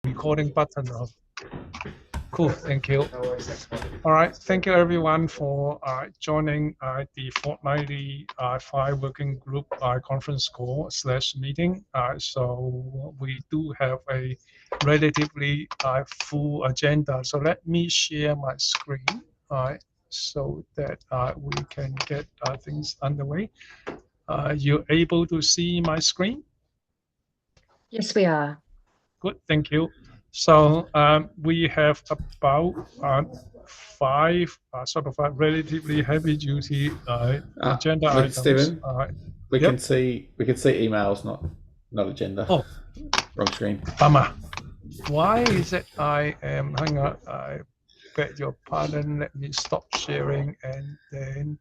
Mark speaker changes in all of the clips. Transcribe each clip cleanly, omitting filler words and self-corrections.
Speaker 1: recording button on. Cool, thank you. All right, thank you everyone for joining the fortnightly FHIR Working Group conference call / meeting. So we do have a relatively full agenda. So let me share my screen so that we can get things underway. You're able to see my screen?
Speaker 2: Yes, we are.
Speaker 1: Good, thank you. So we have about 5 sort of relatively heavy-duty agenda items.
Speaker 3: Stephen, we can see emails, not agenda.
Speaker 1: Oh,
Speaker 3: wrong screen.
Speaker 1: Bummer. Why is it I am? Hang on, I beg your pardon. Let me stop sharing and then.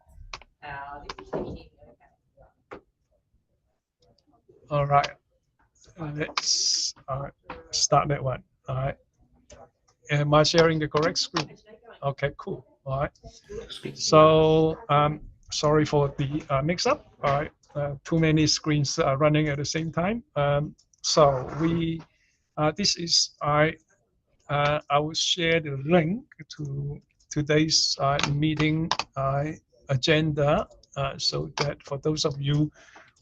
Speaker 1: All right. Let's start that one. All right. Am I sharing the correct screen? Okay, cool. All right. So sorry for the mix-up. All right. Too many screens running at the same time. So we this is I will share the link to today's meeting agenda so that for those of you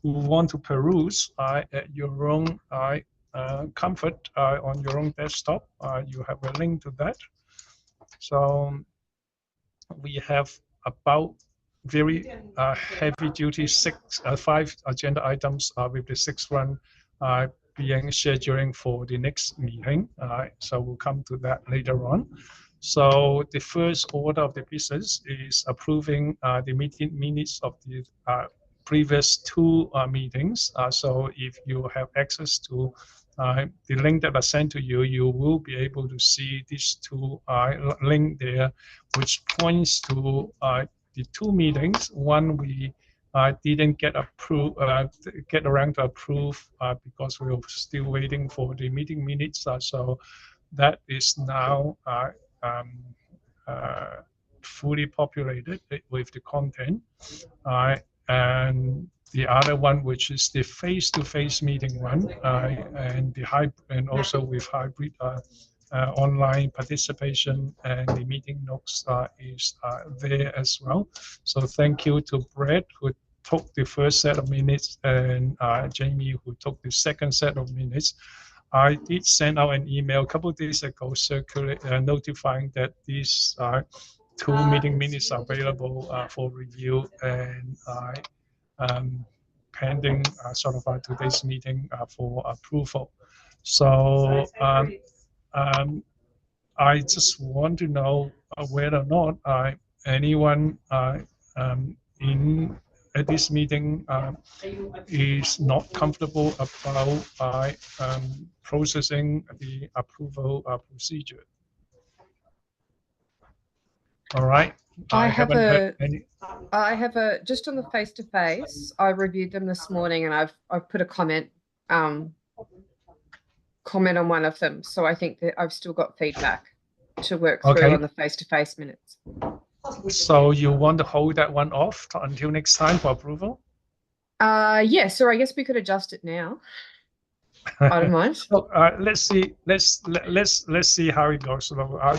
Speaker 1: who want to peruse at your own comfort on your own desktop, you have a link to that. So we have about very heavy-duty 5 agenda items with the 6th one being scheduling for the next meeting. So we'll come to that later on. So the first order of the business is approving the meeting minutes of the previous 2 meetings. So if you have access to the link that I sent to you, you will be able to see these 2 link there, which points to the 2 meetings. One we didn't get around to approve because we were still waiting for the meeting minutes. So that is now fully populated with the content. And the other one, which is the face-to-face meeting one, and also with hybrid online participation, and the meeting notes is there as well. So thank you to Brett, who took the first set of minutes, and Jamie, who took the second set of minutes. I did send out an email a couple of days ago notifying that these 2 meeting minutes are available for review, and pending sort of today's meeting for approval. So I just want to know whether or not anyone at this meeting is not comfortable about processing the approval procedure. All right.
Speaker 2: I have just on the face-to-face. I reviewed them this morning, and I've put a comment on one of them. So I think that I've still got feedback to work through on the face-to-face minutes.
Speaker 1: So you want to hold that one off until next time for approval?
Speaker 2: Yes, or I guess we could adjust it now. I don't mind.
Speaker 1: So let's see how it goes. So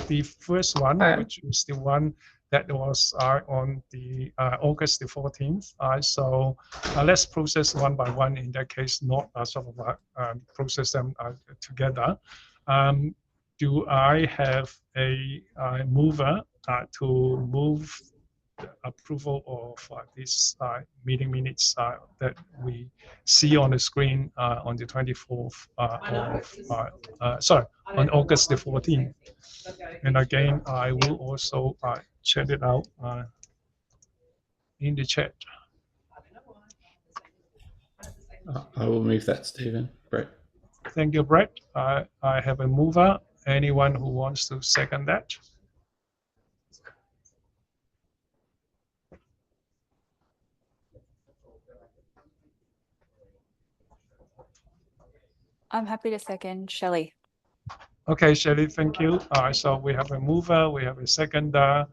Speaker 1: the first one, which is the one that was on the August the 14th. So let's process one by one. In that case, not sort of process them together. Do I have a mover to move the approval of these meeting minutes that we see on the screen on the 24th on August the 14th. And again, I will also check it out in the chat.
Speaker 3: I will move that, Stephen. Brett.
Speaker 1: Thank you, Brett. I have a mover. Anyone who wants to second that?
Speaker 4: I'm happy to second. Shelley.
Speaker 1: Okay, Shelley, thank you. So we have a mover, we have a seconder.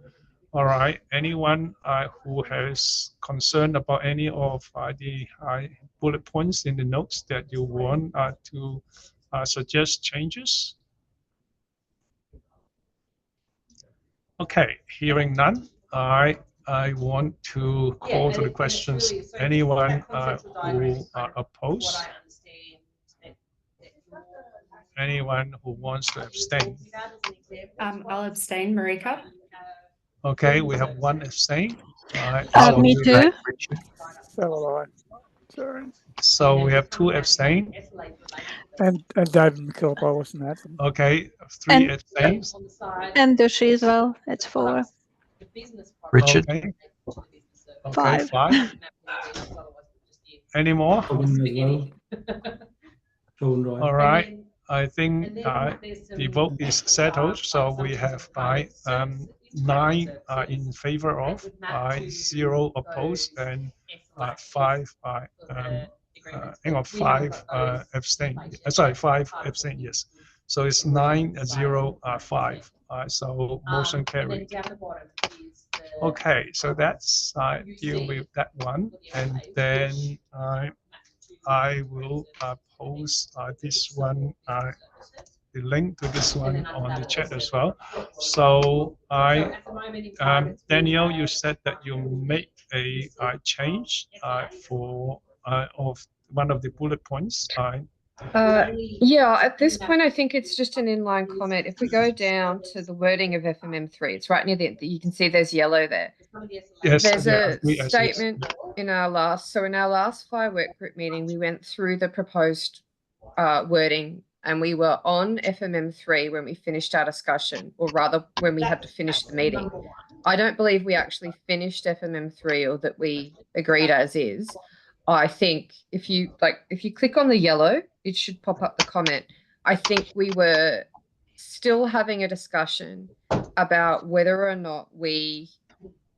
Speaker 1: All right. Anyone who has concern about any of the bullet points in the notes that you want to suggest changes? Okay, hearing none, I want to call to the questions. Anyone who oppose? Anyone who wants to abstain?
Speaker 5: I'll abstain, Marika.
Speaker 1: Okay, we have one abstain.
Speaker 6: Me too.
Speaker 7: So will I. Sorry.
Speaker 1: So we have two abstain.
Speaker 7: And David McKillop, I wasn't at them.
Speaker 1: Okay, three
Speaker 6: And-
Speaker 1: abstains.
Speaker 6: And Dushi as well. It's 4.
Speaker 8: Richard.
Speaker 1: Okay. Okay,
Speaker 6: 5.
Speaker 1: 5. Any more? All right. I think the vote is settled. So we have 9 in favor of, 0 opposed, and 5 5 abstain. Sorry, 5 abstain. Yes. So it's 9-0-5. So motion carried. Okay, so that's deal with that one, and then I will post this one, the link to this one on the chat as well. So Danielle, you said that you make a change for of one of the bullet points.
Speaker 2: Yeah, at this point, I think it's just an inline comment. If we go down to the wording of FMM3, it's right near you can see there's yellow there.
Speaker 1: Yes,
Speaker 2: There's
Speaker 1: yeah,
Speaker 2: a statement in our last FHIR Work Group meeting, we went through the proposed wording, and we were on FMM3 when we finished our discussion, or rather when we had to finish the meeting. I don't believe we actually finished FMM3 or that we agreed as is. I think if you click on the yellow, it should pop up the comment. I think we were still having a discussion about whether or not we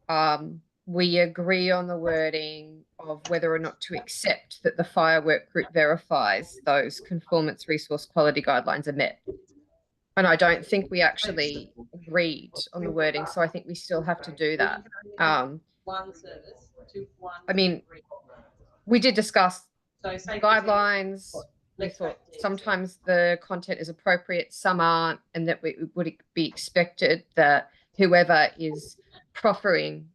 Speaker 2: agree on the wording of whether or not to accept that the FHIR Work Group verifies those conformance resource quality guidelines are met. And I don't think we actually agreed on the wording, so I think we still have to do that. I mean, we did discuss guidelines. We thought sometimes the content is appropriate, some aren't, and that it would be expected that whoever is proffering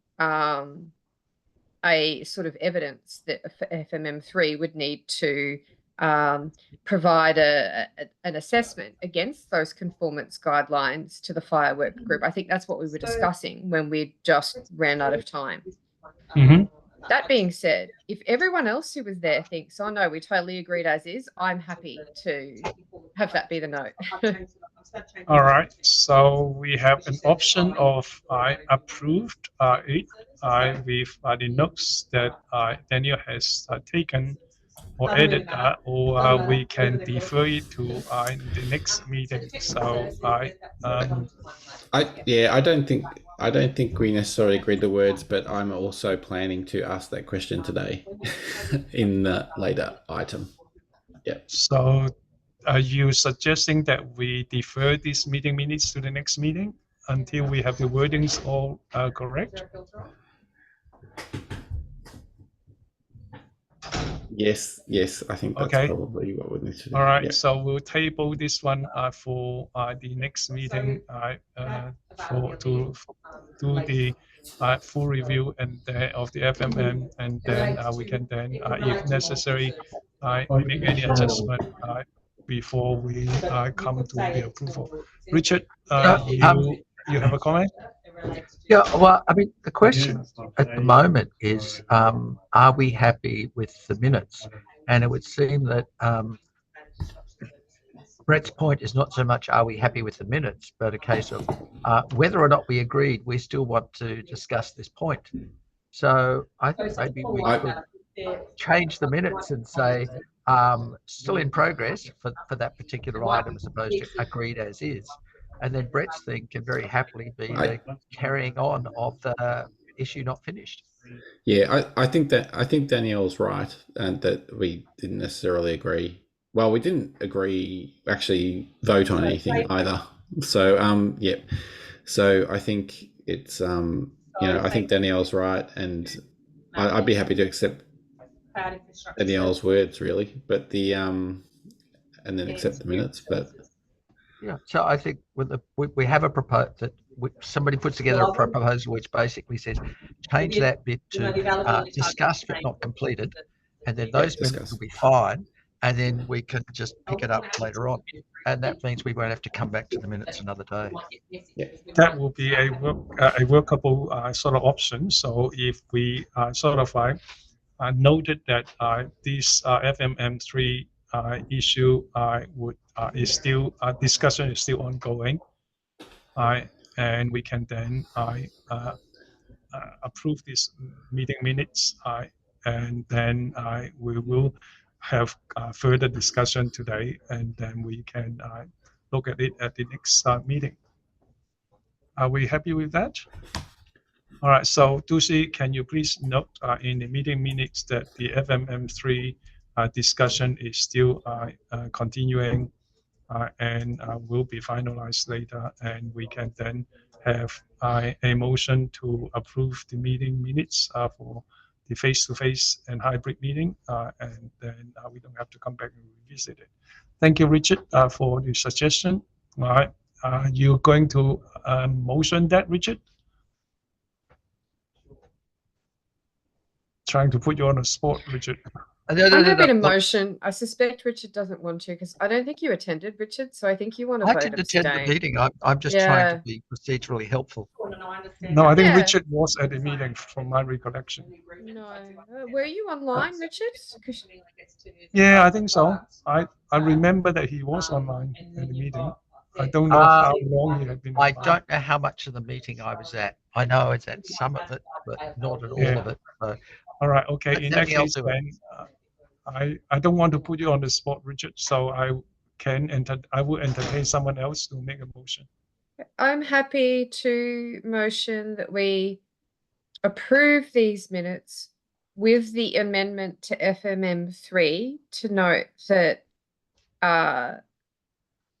Speaker 2: a sort of evidence that FMM3 would need to provide an assessment against those conformance guidelines to the FHIR Work Group. I think that's what we were discussing when we just ran out of time.
Speaker 1: Mm-hmm.
Speaker 2: That being said, if everyone else who was there thinks, oh no, we totally agreed as is, I'm happy to have that be the note.
Speaker 1: All right, so we have an option of approved it with the notes that Daniel has taken or added, or we can defer it to the next meeting. So
Speaker 3: I don't think we necessarily agreed the words, but I'm also planning to ask that question today in the later item. Yeah.
Speaker 1: So are you suggesting that we defer these meeting minutes to the next meeting until we have the wordings all correct?
Speaker 3: Yes, I think that's probably what we need to do.
Speaker 1: All right,
Speaker 3: yeah.
Speaker 1: So we'll table this one for the next meeting to do the full review and of the FMM, and then we can then, if necessary, make any adjustment before we come to the approval. Richard, you have a comment?
Speaker 8: Yeah, well, I mean, the question at the moment is, are we happy with the minutes? And it would seem that Brett's point is not so much are we happy with the minutes, but a case of whether or not we agreed, we still want to discuss this point. So I think maybe we could change the minutes and say still in progress for that particular item as opposed to agreed as is. And then Brett's thing can very happily be the carrying on of the issue not finished.
Speaker 3: Yeah, I think Danielle's right, and that we didn't necessarily agree. Well, we didn't actually vote on anything either. So yeah. So I think it's I think Danielle's right, and I'd be happy to accept Danielle's words really, but the and then accept the minutes, but.
Speaker 8: Yeah, so I think we have a proposal that somebody puts together a proposal which basically says change that bit to discussed but not completed, and then those minutes
Speaker 3: discussed.
Speaker 8: will be fine, and then we can just pick it up later on. And that means we won't have to come back to the minutes another day.
Speaker 1: That will be a workable sort of option. So if we sort of noted that this FMM3 issue is still discussion is still ongoing, and we can then approve these meeting minutes, and then we will have further discussion today, and then we can look at it at the next meeting. Are we happy with that? All right, so Dusi, can you please note in the meeting minutes that the FMM3 discussion is still continuing and will be finalized later, and we can then have a motion to approve the meeting minutes for the face-to-face and hybrid meeting, and then we don't have to come back and revisit it. Thank you, Richard, for the suggestion. All right, you're going to motion that, Richard? Trying to put you on the spot, Richard.
Speaker 2: I'm happy to motion. I suspect Richard doesn't want to because I don't think you attended, Richard. So I think you want to
Speaker 8: I
Speaker 2: vote
Speaker 8: didn't attend the
Speaker 2: abstain.
Speaker 8: meeting. I'm just trying to be procedurally helpful.
Speaker 1: No, I think
Speaker 2: Yeah.
Speaker 1: Richard was at the meeting from my recollection.
Speaker 2: No, were you online, Richard? 'Cause-
Speaker 1: Yeah, I think so. I remember that he was online at the meeting. I don't know how long he had been.
Speaker 8: I
Speaker 1: online.
Speaker 8: don't know how much of the meeting I was at. I know I was at some of it, but not at all of it. So
Speaker 1: All right. Okay. In that
Speaker 8: Definitely I'll
Speaker 1: case,
Speaker 8: do it.
Speaker 1: then I don't want to put you on the spot, Richard. So I will entertain someone else to make a motion.
Speaker 2: I'm happy to motion that we approve these minutes with the amendment to FMM3 to note that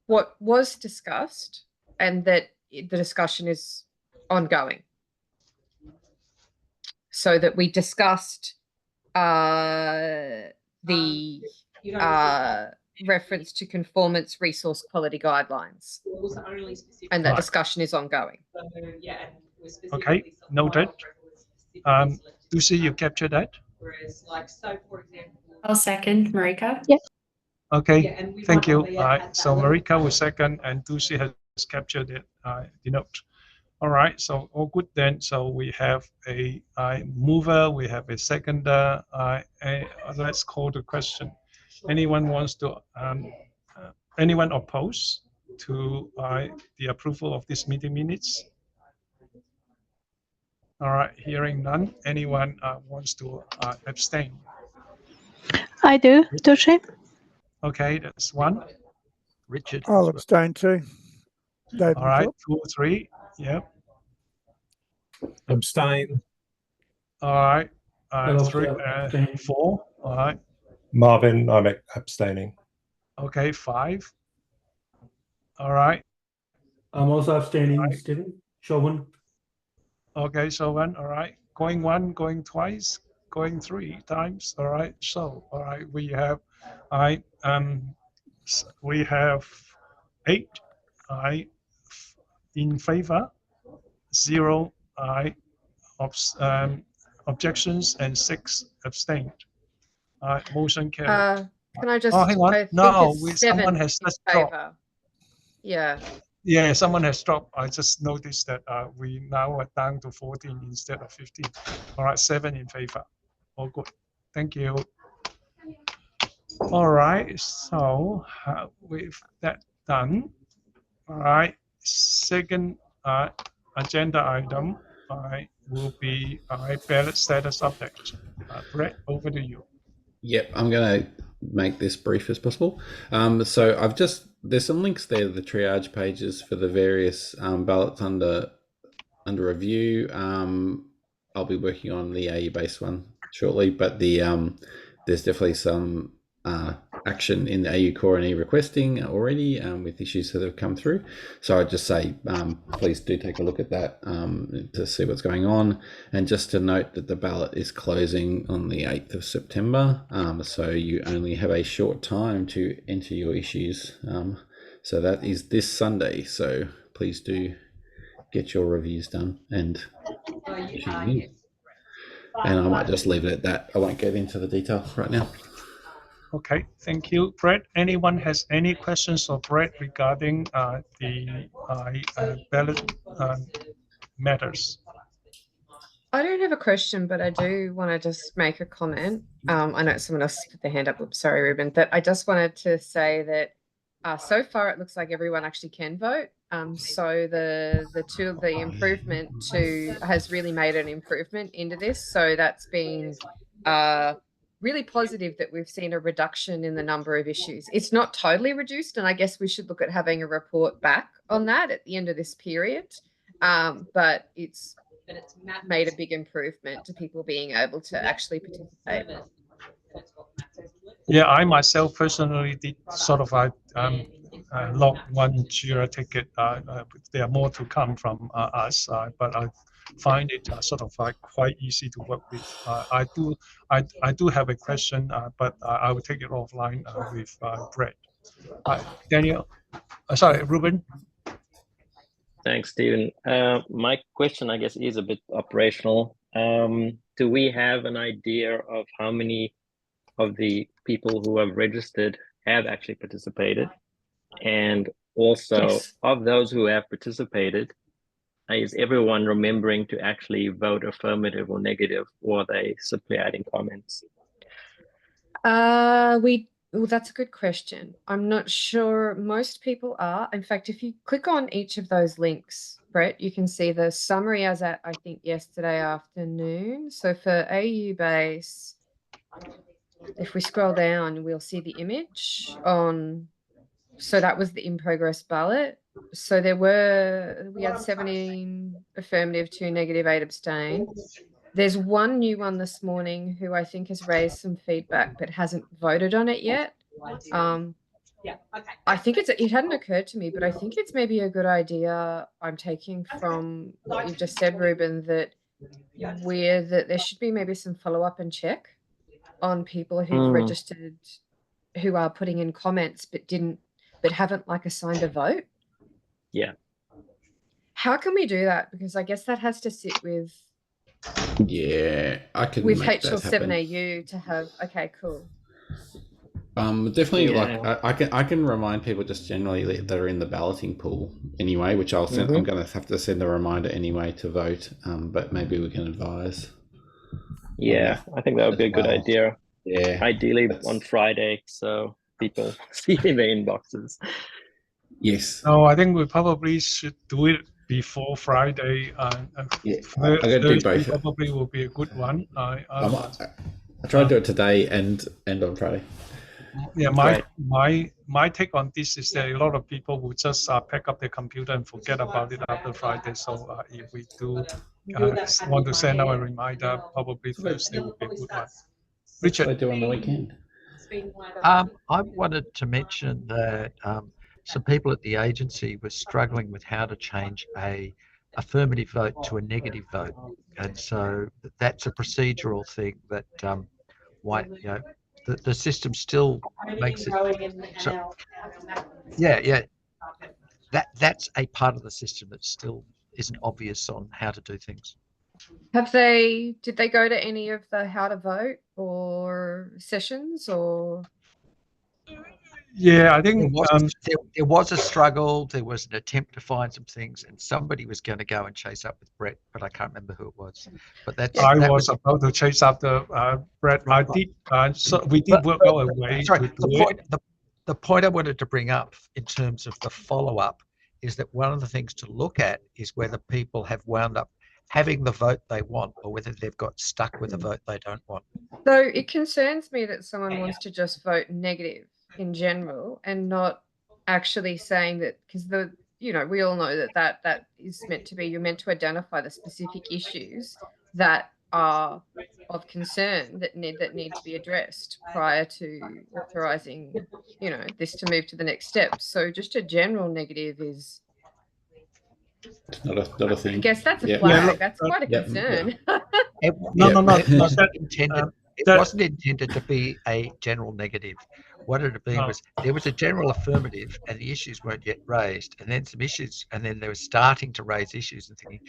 Speaker 2: what was discussed and that the discussion is ongoing. So that we discussed the reference to conformance resource quality guidelines, and that
Speaker 1: Right.
Speaker 2: discussion is ongoing.
Speaker 1: Okay. Noted. Lucy, you capture that?
Speaker 5: I'll second Marika.
Speaker 1: Okay. Thank you. All right. So Marika will second, and Lucy has captured it. The note. All right, so all good then. So we have a mover, we have a seconder. Let's call the question. Anyone wants to, anyone oppose to the approval of this meeting minutes? All right, hearing none. Anyone wants to abstain?
Speaker 6: I do, Dushi.
Speaker 1: Okay, that's one.
Speaker 8: Richard.
Speaker 7: I'll abstain too. David
Speaker 1: All right,
Speaker 7: McKillop.
Speaker 1: 2, 3. Yep.
Speaker 9: Abstain.
Speaker 1: All right.
Speaker 9: And
Speaker 1: 3,
Speaker 9: also abstain.
Speaker 1: 4. All right.
Speaker 9: Marvin, I'm abstaining.
Speaker 1: Okay, 5. All right.
Speaker 10: I'm also abstaining,
Speaker 1: Right.
Speaker 10: Stephen. Chauvin.
Speaker 1: Okay, so one. All right. Going one, going twice, going 3 times. All right. So, all right, we have, we have 8, in favor, 0, objections, and 6 abstained. Motion carried.
Speaker 2: Can I just?
Speaker 1: Oh, hang on.
Speaker 2: I think
Speaker 1: No,
Speaker 2: it's
Speaker 1: someone
Speaker 2: 7
Speaker 1: has
Speaker 2: in
Speaker 1: just dropped.
Speaker 2: favor. Yeah.
Speaker 1: Yeah, someone has dropped. I just noticed that we now are down to 14 instead of 15. All right, 7 in favor. All good. Thank you. All right, so with that done, all right, second agenda item will be ballot status update. Brett, over to you.
Speaker 3: Yep, I'm going to make this brief as possible. So I've just, there's some links there to the triage pages for the various ballots under review. I'll be working on the AU-based one shortly, but there's definitely some action in the AU core and e-requesting already with issues that have come through. So I'd just say, please do take a look at that to see what's going on. And just to note that the ballot is closing on the 8th of September. So you only have a short time to enter your issues. So that is this Sunday. So please do get your reviews done and I might just leave it at that. I won't get into the detail right now.
Speaker 1: Okay, thank you, Brett. Anyone has any questions of Brett regarding the ballot matters?
Speaker 2: I don't have a question, but I do want to just make a comment. I know someone else put their hand up. Oops, sorry, Ruben. But I just wanted to say that so far it looks like everyone actually can vote. So the improvement has really made an improvement into this. So that's been really positive that we've seen a reduction in the number of issues. It's not totally reduced, and I guess we should look at having a report back on that at the end of this period. But it's made a big improvement to people being able to actually participate.
Speaker 1: Yeah, I myself personally did sort of log one Jira ticket. There are more to come from us, but I find it sort of quite easy to work with. I do have a question, but I will take it offline with Brett. Daniel, sorry, Ruben.
Speaker 11: Thanks, Stephen. My question, I guess, is a bit operational. Do we have an idea of how many of the people who have registered have actually participated? And also,
Speaker 2: Yes.
Speaker 11: of those who have participated, is everyone remembering to actually vote affirmative or negative, or are they simply adding comments?
Speaker 2: Well, that's a good question. I'm not sure most people are. In fact, if you click on each of those links, Brett, you can see the summary as at, I think, yesterday afternoon. So for AU base, if we scroll down, we'll see the image on, so that was the in progress ballot. So we had 17 affirmative, 2 negative, 8 abstain. There's one new one this morning who I think has raised some feedback but hasn't voted on it yet. I think it hadn't occurred to me, but I think it's maybe a good idea. I'm taking from what you've just said, Ruben, that there should be maybe some follow-up and check on people who've registered, who are putting in comments but haven't assigned a vote.
Speaker 11: Yeah.
Speaker 2: How can we do that? Because I guess that has to sit with
Speaker 3: I can
Speaker 2: with
Speaker 3: make that happen.
Speaker 2: HL7AU to have. Okay, cool.
Speaker 3: Definitely,
Speaker 11: Yeah.
Speaker 3: I can remind people just generally that are in the balloting pool anyway, which I'll send. I'm going to have to send a reminder anyway to vote. But maybe we can advise.
Speaker 11: Yeah, I think that would be a good idea.
Speaker 3: Yeah,
Speaker 11: ideally on Friday, so people see in their inboxes.
Speaker 3: Yes.
Speaker 1: No, I think we probably should do it before Friday.
Speaker 3: Yeah, I'm going to do both.
Speaker 1: Probably will be a good one.
Speaker 3: I try to do it today and on Friday.
Speaker 1: Yeah, my take on this is that a lot of people will just pack up their computer and forget about it after Friday. So if we do want to send out a reminder, probably Thursday would be a good one. Richard,
Speaker 3: what do I do on the weekend?
Speaker 8: I wanted to mention that some people at the agency were struggling with how to change a affirmative vote to a negative vote, and so that's a procedural thing that the system still makes it. So, that's a part of the system that still isn't obvious on how to do things.
Speaker 2: Did they go to any of the how to vote or sessions or?
Speaker 1: Yeah, I think
Speaker 8: there was a struggle. There was an attempt to find some things, and somebody was going to go and chase up with Brett, but I can't remember who it was. But I
Speaker 1: was about to chase up the Brett. I did. So we did work out a way to do it.
Speaker 8: The point I wanted to bring up in terms of the follow-up is that one of the things to look at is whether people have wound up having the vote they want or whether they've got stuck with a vote they don't want.
Speaker 2: So it concerns me that someone wants to just vote negative in general and not actually saying that, because we all know that is meant to be, you're meant to identify the specific issues that are of concern that need to be addressed prior to authorizing this to move to the next step. So just a general negative is
Speaker 3: not a thing.
Speaker 2: I guess that's a flag.
Speaker 1: Yeah,
Speaker 2: that's quite a concern.
Speaker 8: It wasn't intended to be a general negative. What it had been was there was a general affirmative and the issues weren't yet raised, and then some issues, and then they were starting to raise issues and thinking,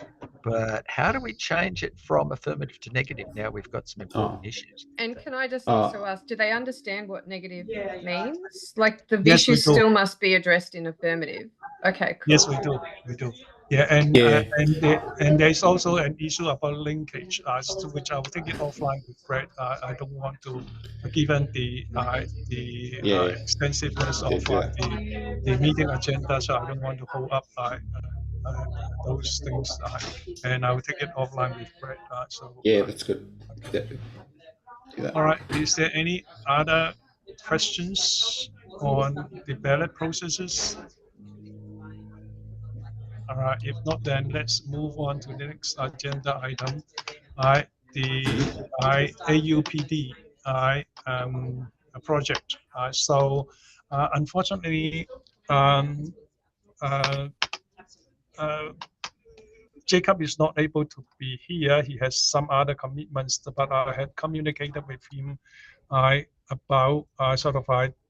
Speaker 8: but how do we change it from affirmative to negative? Now we've got some important issues.
Speaker 2: And can I just also ask, do they understand what negative means? Like the
Speaker 1: Yes, we
Speaker 2: issues
Speaker 1: do.
Speaker 2: still must be addressed in affirmative. Okay, cool.
Speaker 1: Yes, we do. We do. Yeah, and there's also an issue about linkage, which I will take it offline with Brett. I don't want to, given the extensiveness of the meeting agenda, so I don't want to hold up those things. And I will take it offline with Brett.
Speaker 3: That's good.
Speaker 1: All right. Is there any other questions on the ballot processes? All right, if not, then let's move on to the next agenda item. The AUPD project. Unfortunately, Jacob is not able to be here. He has some other commitments, but I had communicated with him about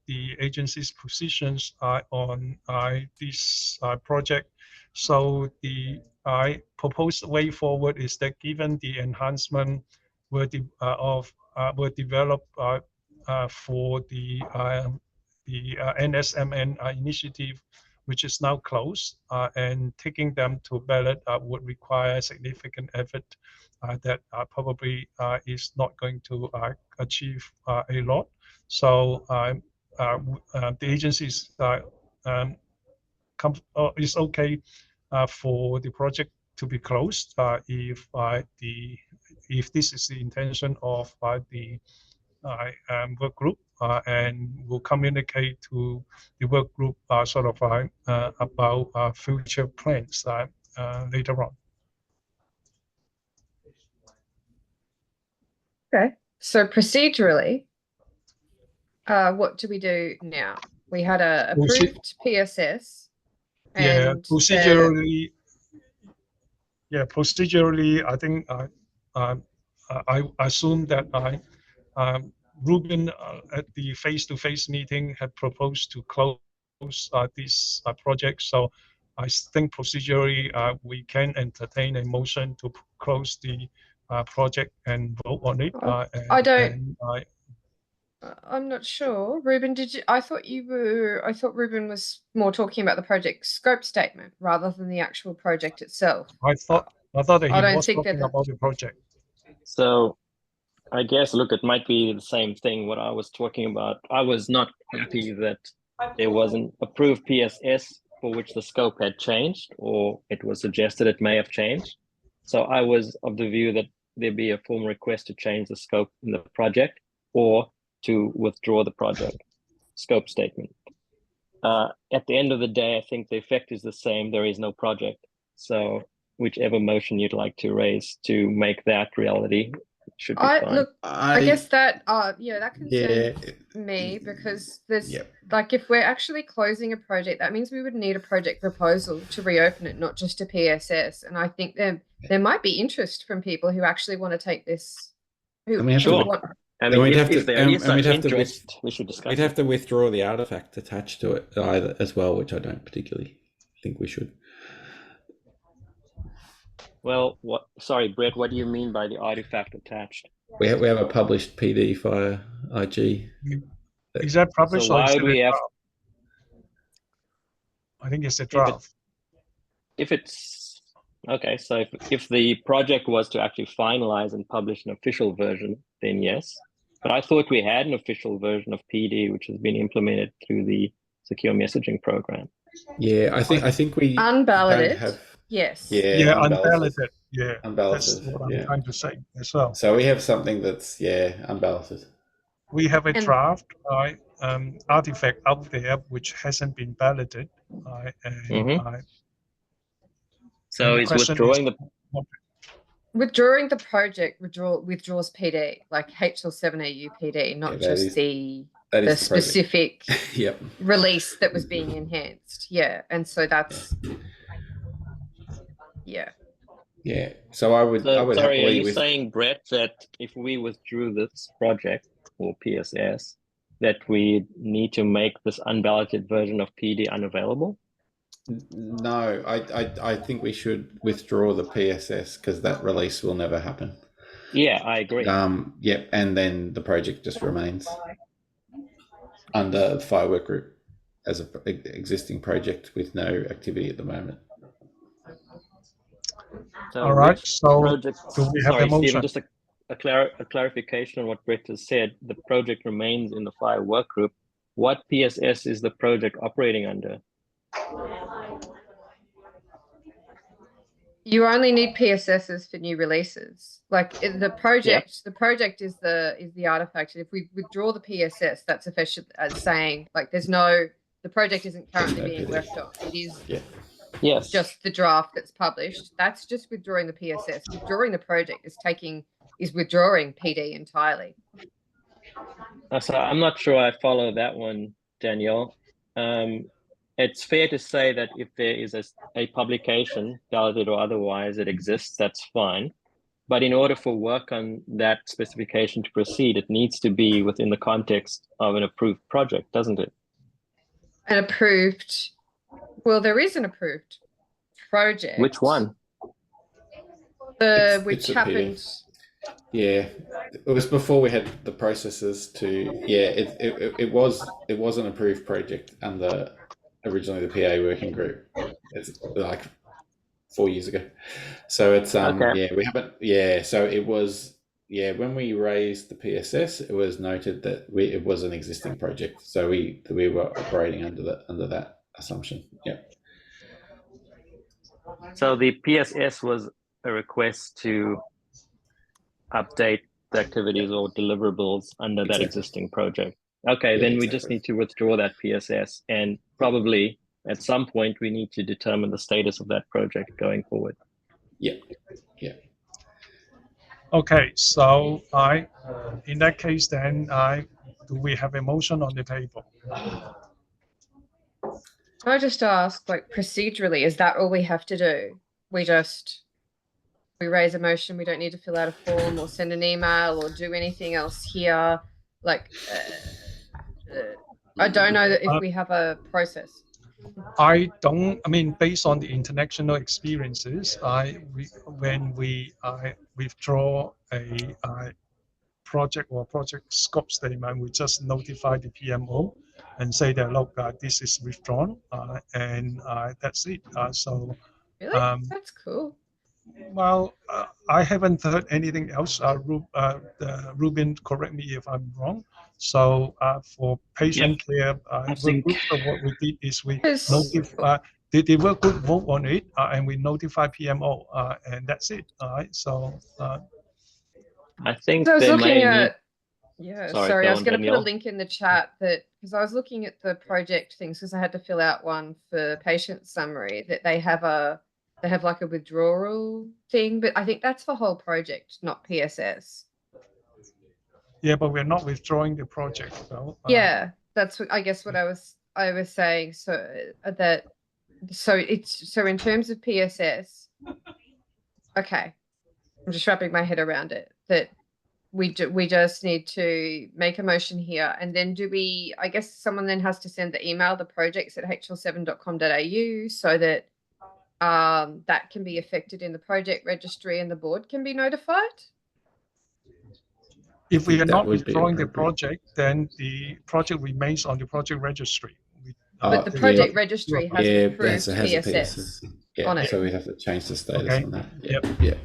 Speaker 1: the agency's positions on this project. So the proposed way forward is that given the enhancement were developed for the NSMN initiative, which is now closed, and taking them to ballot would require significant effort that probably is not going to achieve a lot. So the agency is okay for the project to be closed if this is the intention of the work group, and we'll communicate to the work group about future plans later on.
Speaker 2: Okay, so procedurally, what do we do now? We had a approved PSS.
Speaker 1: And procedurally, I think I assume that Ruben at the face-to-face meeting had proposed to close this project. So I think procedurally we can entertain a motion to close the project and vote on it.
Speaker 2: I'm not sure. Ruben, I thought Ruben was more talking about the project scope statement rather than the actual project itself.
Speaker 1: I thought that he was talking about the project.
Speaker 11: So I guess, look, it might be the same thing what I was talking about. I was not happy that there was an approved PSS for which the scope had changed, or it was suggested it may have changed. So I was of the view that there be a formal request to change the scope in the project or to withdraw the project scope statement. At the end of the day, I think the effect is the same. There is no project. So whichever motion you'd like to raise to make that reality should be fine.
Speaker 2: Look, I guess that that concerns me, because there's like, if we're actually closing a project, that means we would need a project proposal to reopen it, not just a PSS. And I think there might be interest from people who actually want to take this.
Speaker 11: If there is such interest, we should discuss.
Speaker 3: We'd have to withdraw the artifact attached to it either as well, which I don't particularly think we should.
Speaker 11: Well, sorry, Brett, what do you mean by the artifact attached?
Speaker 3: We have a published PD via IG.
Speaker 1: Is that published?
Speaker 11: So why would we have?
Speaker 1: I think it's a draft.
Speaker 11: If it's okay, so if the project was to actually finalize and publish an official version, then yes. But I thought we had an official version of PD, which has been implemented through the secure messaging program.
Speaker 3: Yeah, I think we
Speaker 2: unballoted.
Speaker 3: Have,
Speaker 2: yes.
Speaker 1: Yeah, unballoted. Yeah,
Speaker 3: unballoted.
Speaker 1: That's what I'm trying to say as well.
Speaker 3: So we have something that's unballoted.
Speaker 1: We have a draft artifact out there which hasn't been balloted.
Speaker 11: So it's
Speaker 2: withdrawing the project withdraws PD, like HL7AU PD, not just the specific release that was being enhanced. Yeah, and so that's
Speaker 3: So I would.
Speaker 11: Sorry, are you saying, Brett, that if we withdrew this project or PSS, that we need to make this unballoted version of PD unavailable?
Speaker 3: No, I think we should withdraw the PSS because that release will never happen.
Speaker 11: Yeah, I agree.
Speaker 3: Yep, and then the project just remains under the FHIR Work Group as an existing project with no activity at the moment.
Speaker 11: So
Speaker 1: All right.
Speaker 11: which
Speaker 1: So
Speaker 11: project?
Speaker 1: do we have
Speaker 11: Sorry,
Speaker 1: a motion?
Speaker 11: Stephen, just a clarification on what Brett has said. The project remains in the FHIR Work Group. What PSS is the project operating under?
Speaker 2: You only need PSSs for new releases. Like the project is the artifact. And if we withdraw the PSS, that's official as saying like the project isn't currently being worked on. It is just the draft that's published. That's just withdrawing the PSS. Withdrawing the project is withdrawing PD entirely.
Speaker 11: So I'm not sure I follow that one, Danielle. It's fair to say that if there is a publication, balloted or otherwise, that exists, that's fine. But in order for work on that specification to proceed, it needs to be within the context of an approved project, doesn't it?
Speaker 2: Well, there is an approved project.
Speaker 11: Which one?
Speaker 2: Which happened.
Speaker 3: Yeah, it was before we had the processes to. Yeah, it was an approved project under originally the PA working group. It's like 4 years ago. So it's yeah, we haven't. Yeah, so it was. Yeah, when we raised the PSS, it was noted that it was an existing project. So we were operating under that assumption. Yeah.
Speaker 11: So the PSS was a request to update the activities or deliverables under that existing project. Okay, then we just need to withdraw that PSS, and probably at some point we need to determine the status of that project going forward.
Speaker 3: Yeah. Yeah.
Speaker 1: Okay, so in that case, then do we have a motion on the table?
Speaker 2: Can I just ask, like procedurally, is that all we have to do? We raise a motion. We don't need to fill out a form or send an email or do anything else here. Like, I don't know that if we have a process.
Speaker 1: I mean, based on the international experiences, when we withdraw a project or project scope statement, we just notify the PMO and say that, look, this is withdrawn, and that's it. So
Speaker 2: really, that's cool.
Speaker 1: Well, I haven't heard anything else. Ruben, correct me if I'm wrong. So for patient care, what we did is we notify the work group vote on it, and we notify PMO, and that's it. All right. So
Speaker 11: I think
Speaker 2: so I was looking at.
Speaker 11: Yeah,
Speaker 2: sorry, I was going to put a link in the chat because I was looking at the project things because I had to fill out one for patient summary that they have like a withdrawal thing, but I think that's for whole project, not PSS.
Speaker 1: Yeah, but we're not withdrawing the project, though.
Speaker 2: Yeah, that's what I guess what I was saying. So so in terms of PSS, okay, I'm just wrapping my head around it. That we just need to make a motion here, and then I guess someone then has to send the email, the projects at hl7.com.au, so that that can be affected in the project registry and the board can be notified.
Speaker 1: If we are not withdrawing the project, then the project remains on the project registry.
Speaker 2: But the project registry has approved PSS on it.
Speaker 3: So we have to change the status on that.
Speaker 1: Yep.
Speaker 3: Yeah.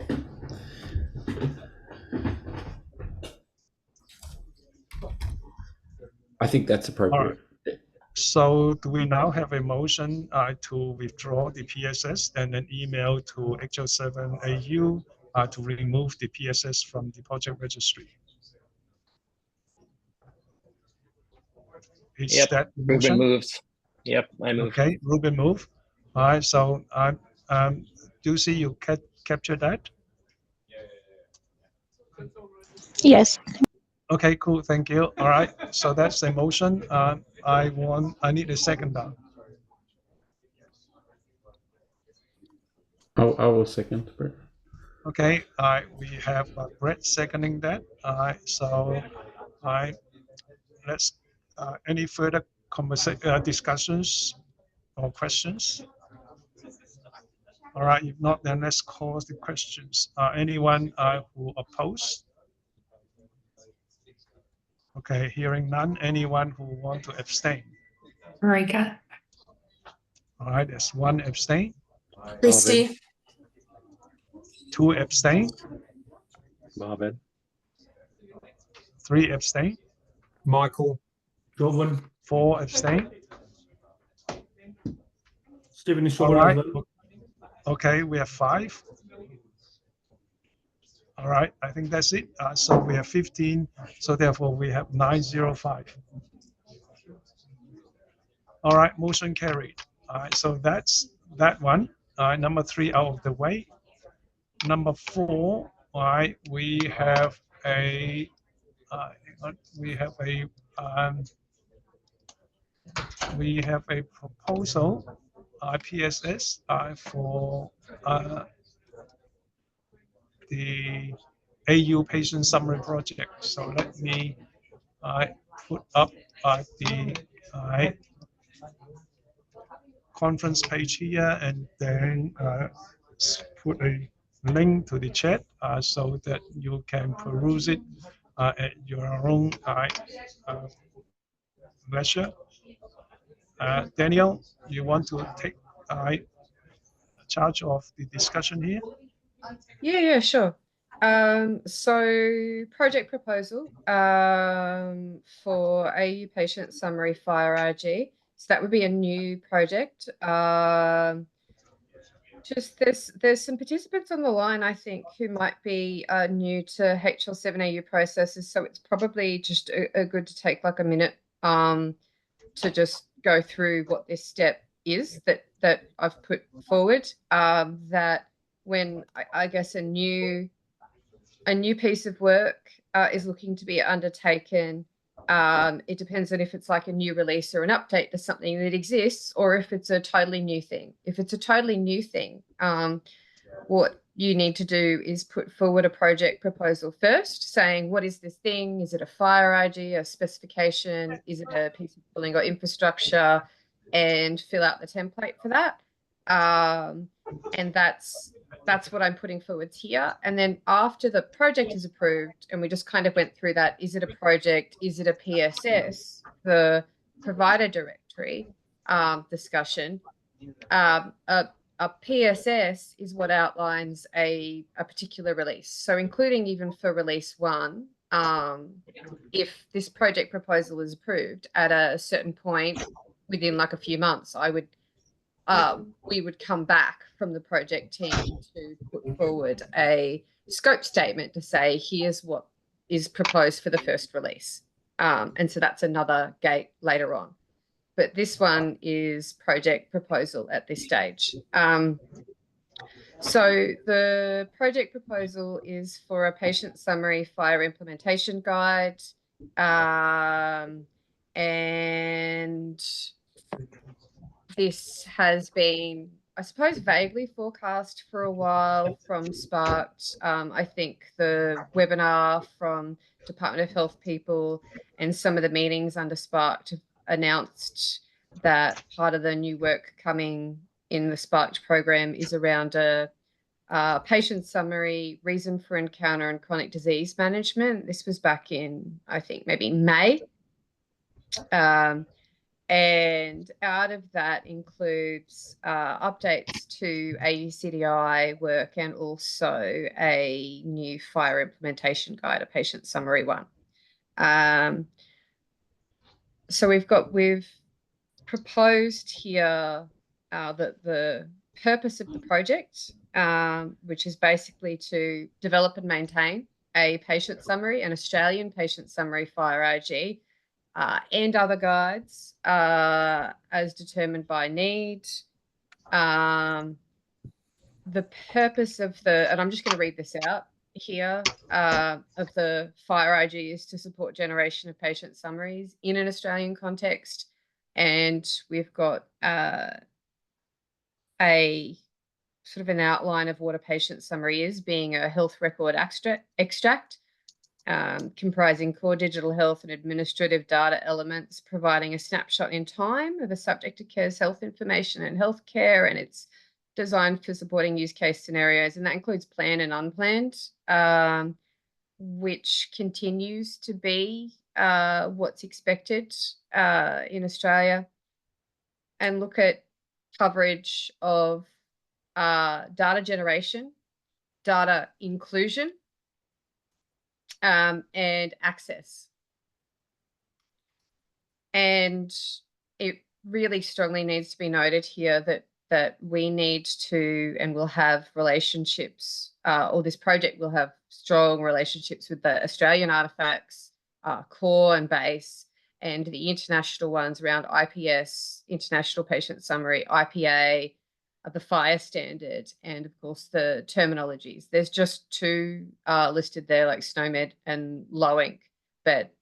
Speaker 3: I think that's appropriate.
Speaker 1: Right. So do we now have a motion to withdraw the PSS and an email to HL7AU to remove the PSS from the project registry? Is that the motion?
Speaker 11: Ruben moves. Yep, I move.
Speaker 1: Okay, Ruben move. All right, so Lucy, you capture that?
Speaker 6: Yes.
Speaker 1: Okay, cool. Thank you. All right. So that's the motion. I need a second now.
Speaker 3: I will second, Brett.
Speaker 1: Okay. We have Brett seconding that. So let's any further discussions or questions? All right, if not, then let's call the questions. Anyone who oppose? Okay, hearing none. Anyone who want to abstain?
Speaker 5: Marika.
Speaker 1: All right, there's one abstain,
Speaker 5: Christy.
Speaker 1: 2 abstain,
Speaker 9: Marvin.
Speaker 1: 3 abstain,
Speaker 10: Michael. Chauvin.
Speaker 1: 4 abstain.
Speaker 10: Stephen is
Speaker 1: All
Speaker 10: Chauvin
Speaker 1: right.
Speaker 10: as well.
Speaker 1: Okay, we have 5. All right, I think that's it. So we have 15. So therefore we have 905. All right, motion carried. All right, so that's that one. All right, number 3 out of the way. Number 4, all right, we have a proposal, PSS, for the AU patient summary project. So let me put up the conference page here, and then put a link to the chat so that you can peruse it at your own leisure. Daniel, you want to take charge of the discussion here?
Speaker 2: Yeah, sure. So project proposal for AU patient summary FHIR. So that would be a new project. Just there's some participants on the line, I think, who might be new to HL7AU processes. So it's probably just a good to take like a minute to just go through what this step is that I've put forward. That when I guess a new piece of work is looking to be undertaken, it depends on if it's like a new release or an update to something that exists, or if it's a totally new thing. If it's a totally new thing, what you need to do is put forward a project proposal first, saying, what is this thing? Is it a FHIR, a specification? Is it a piece of tooling or infrastructure? And fill out the template for that. And that's what I'm putting forward here. And then after the project is approved, and we just kind of went through that, is it a project? Is it a PSS? The provider directory discussion. A PSS is what outlines a particular release. So including even for release 1, if this project proposal is approved at a certain point within like a few months, we would come back from the project team to put forward a scope statement to say, here's what is proposed for the first release. And so that's another gate later on. But this one is project proposal at this stage. So the project proposal is for a patient summary FHIR implementation guide. And this has been, I suppose, vaguely forecast for a while from Sparked. I think the webinar from Department of Health people and some of the meetings under Sparked have announced that part of the new work coming in the Sparked program is around a patient summary, reason for encounter and chronic disease management. This was back in, I think, maybe May. And out of that includes updates to AUCDI work and also a new FHIR implementation guide, a patient summary one. So we've proposed here that the purpose of the project, which is basically to develop and maintain a patient summary, an Australian patient summary FHIR, and other guides as determined by need. The purpose of and I'm just going to read this out here, of the FHIR is to support generation of patient summaries in an Australian context. And we've got a sort of an outline of what a patient summary is, being a health record extract. comprising core digital health and administrative data elements, providing a snapshot in time of a subject of care's health information and healthcare, and it's designed for supporting use case scenarios, and that includes planned and unplanned, which continues to be what's expected in Australia, and look at coverage of data generation, data inclusion, and access. And it really strongly needs to be noted here that we need to, and will have relationships, or this project will have strong relationships with the Australian artifacts, core and base, and the international ones around IPS, International Patient Summary, IPA, the FHIR standard, and of course the terminologies. There's just two listed there, like SNOMED and LOINC, but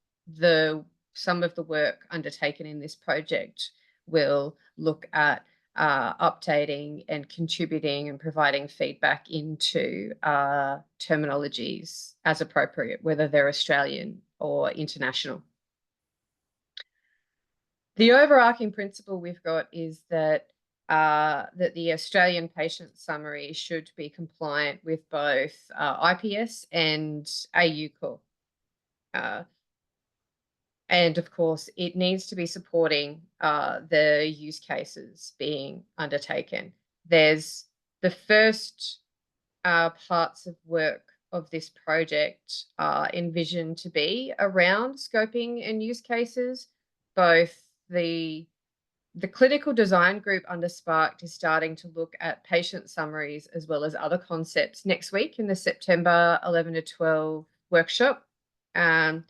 Speaker 2: some of the work undertaken in this project will look at updating and contributing and providing feedback into terminologies as appropriate, whether they're Australian or international. The overarching principle we've got is that the Australian patient summary should be compliant with both IPS and AU core. And of course, it needs to be supporting the use cases being undertaken. There's the first parts of work of this project envisioned to be around scoping and use cases. Both the clinical design group under Sparked is starting to look at patient summaries as well as other concepts next week in the September 11 to 12 workshop. And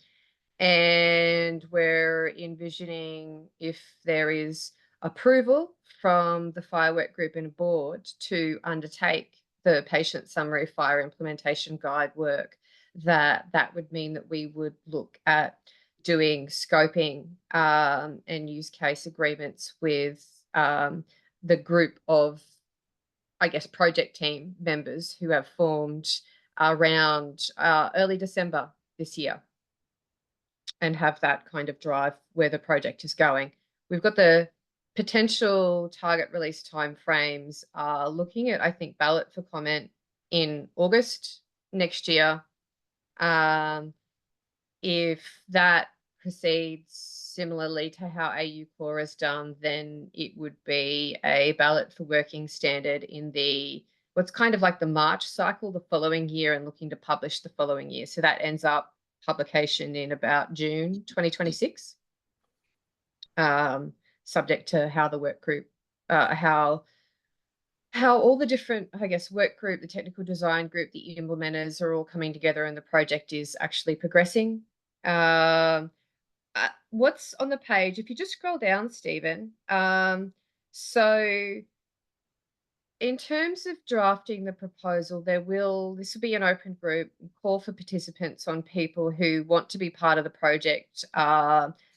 Speaker 2: we're envisioning, if there is approval from the FHIR Work Group and board to undertake the patient summary FHIR implementation guide work, that would mean that we would look at doing scoping and use case agreements with the group of, I guess, project team members who have formed around early December this year, and have that kind of drive where the project is going. We've got the potential target release timeframes looking at, I think, ballot for comment in August next year. If that proceeds similarly to how AU Core has done, then it would be a ballot for working standard in what's kind of like the March cycle the following year, and looking to publish the following year. So that ends up publication in about June 2026, subject to how the work group, how all the different, I guess, work group, the technical design group, the implementers are all coming together and the project is actually progressing. What's on the page, if you just scroll down, Stephen, so in terms of drafting the proposal, this will be an open group, call for participants on people who want to be part of the project,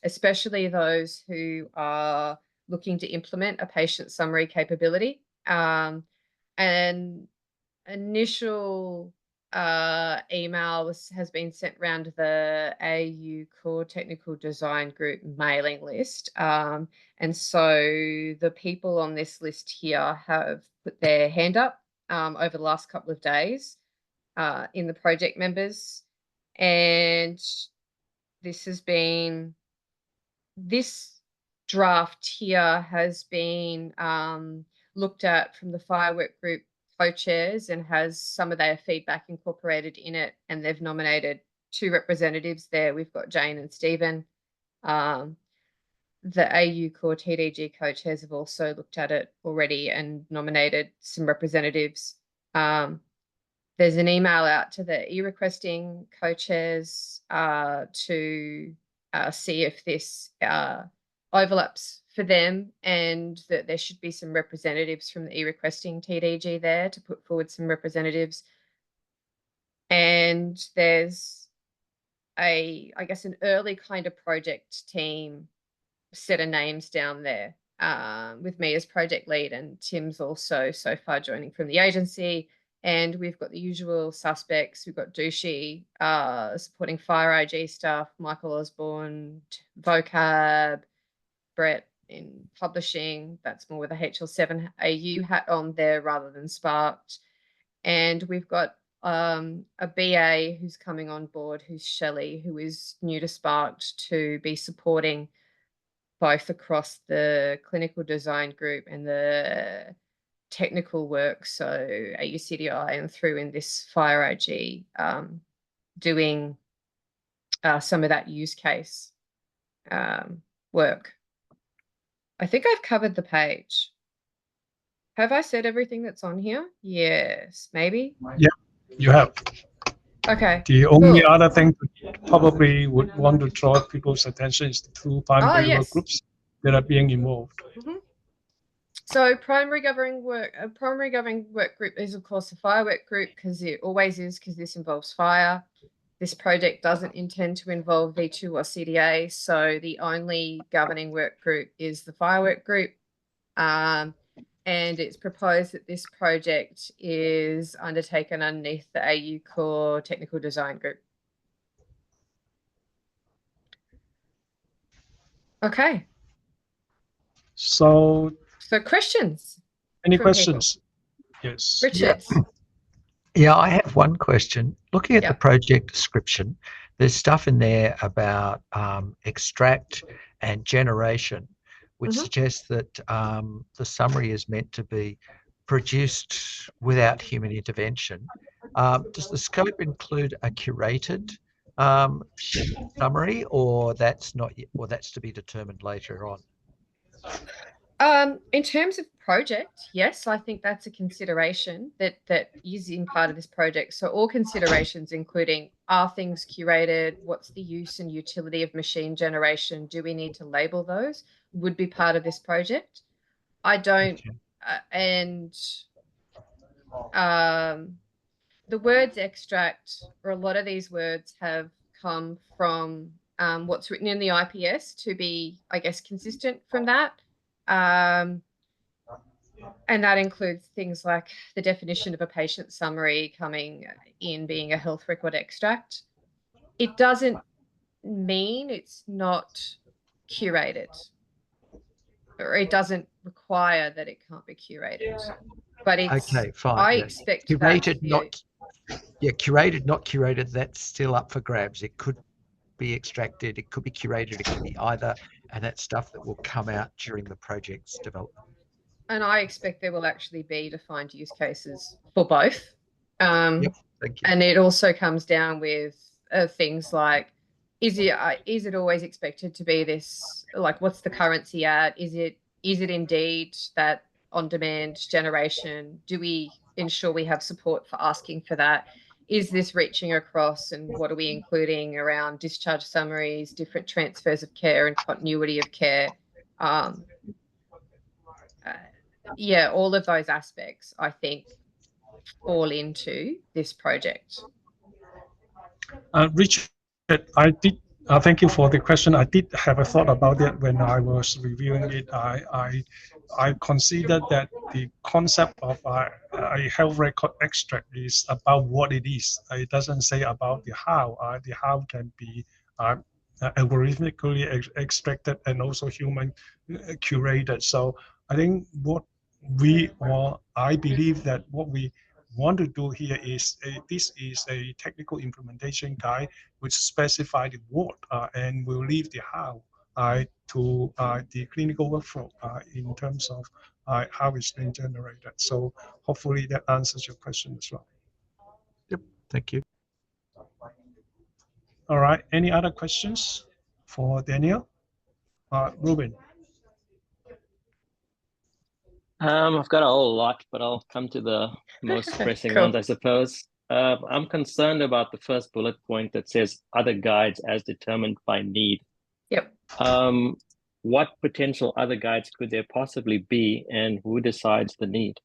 Speaker 2: especially those who are looking to implement a patient summary capability. And initial email has been sent around the AU Core Technical Design Group mailing list. And so the people on this list here have put their hand up over the last couple of days in the project members. And this draft here has been looked at from the FHIR Work Group co-chairs and has some of their feedback incorporated in it, and they've nominated 2 representatives there. We've got Jane and Stephen. The AU Core TDG co-chairs have also looked at it already and nominated some representatives. There's an email out to the e-requesting co-chairs to see if this overlaps for them, and that there should be some representatives from the e-requesting TDG there to put forward some representatives. And there's I guess, an early kind of project team set of names down there with me as project lead, and Tim's also so far joining from the agency. And we've got the usual suspects. We've got Douchey supporting FHIR IG stuff, Michael Osborne, vocab, Brett in publishing. That's more with a HL7 AU hat on there rather than Sparked. And we've got a BA who's coming on board, who's Shelley, who is new to Sparked, to be supporting both across the clinical design group and the technical work, so AUCDI and through in this FHIR IG, doing some of that use case work. I think I've covered the page. Have I said everything that's on here? Yes, maybe.
Speaker 1: Yeah, you have.
Speaker 2: Okay.
Speaker 1: The only
Speaker 2: cool.
Speaker 1: other thing probably would want to draw people's attention is the two primary work
Speaker 2: yes.
Speaker 1: groups that are being involved.
Speaker 2: So primary governing work group is of course the FHIR Work Group, because it always is, because this involves FHIR. This project doesn't intend to involve V2 or CDA, so the only governing work group is the FHIR Work Group. And it's proposed that this project is undertaken underneath the AU Core Technical Design Group. Okay.
Speaker 1: So
Speaker 2: questions?
Speaker 1: Any
Speaker 2: from
Speaker 1: questions?
Speaker 2: people?
Speaker 1: Yes.
Speaker 2: Richard.
Speaker 8: Yeah, I have one question. Looking at the project description, there's stuff in there about extract and generation, which suggests that the summary is meant to be produced without human intervention. Does the scope include a curated summary, or that's not yet, or that's to be determined later on?
Speaker 2: In terms of project, yes, I think that's a consideration that is in part of this project. So all considerations, including are things curated, what's the use and utility of machine generation, do we need to label those, would be part of this project. I don't, the words extract, or a lot of these words have come from what's written in the IPS to be, I guess, consistent from that. And that includes things like the definition of a patient summary coming in being a health record extract. It doesn't mean it's not curated, or it doesn't require that it can't be curated. But it's
Speaker 8: okay, fine.
Speaker 2: I expect
Speaker 8: curated, curated, not curated. That's still up for grabs. It could be extracted, it could be curated, it could be either, and that's stuff that will come out during the project's development.
Speaker 2: And I expect there will actually be defined use cases for both.
Speaker 8: Yep, thank you.
Speaker 2: And it also comes down with things like, is it always expected to be this, like, what's the currency at? Is it indeed that on-demand generation? Do we ensure we have support for asking for that? Is this reaching across, and what are we including around discharge summaries, different transfers of care and continuity of care? Yeah, all of those aspects, I think, fall into this project.
Speaker 1: Richard, thank you for the question. I did have a thought about it when I was reviewing it. I considered that the concept of a health record extract is about what it is. It doesn't say about the how. The how can be algorithmically extracted and also human curated. So I think I believe that what we want to do here is this is a technical implementation guide which specify the what and will leave the how to the clinical workflow in terms of how it's being generated. So hopefully that answers your question as well.
Speaker 8: Yep, thank you.
Speaker 1: All right, any other questions for Daniel? Ruben.
Speaker 11: I've got a whole lot, but I'll come to the most pressing ones, I suppose. I'm concerned about the first bullet point that says other guides as determined by need.
Speaker 2: Yep.
Speaker 11: What potential other guides could there possibly be, and who decides the need?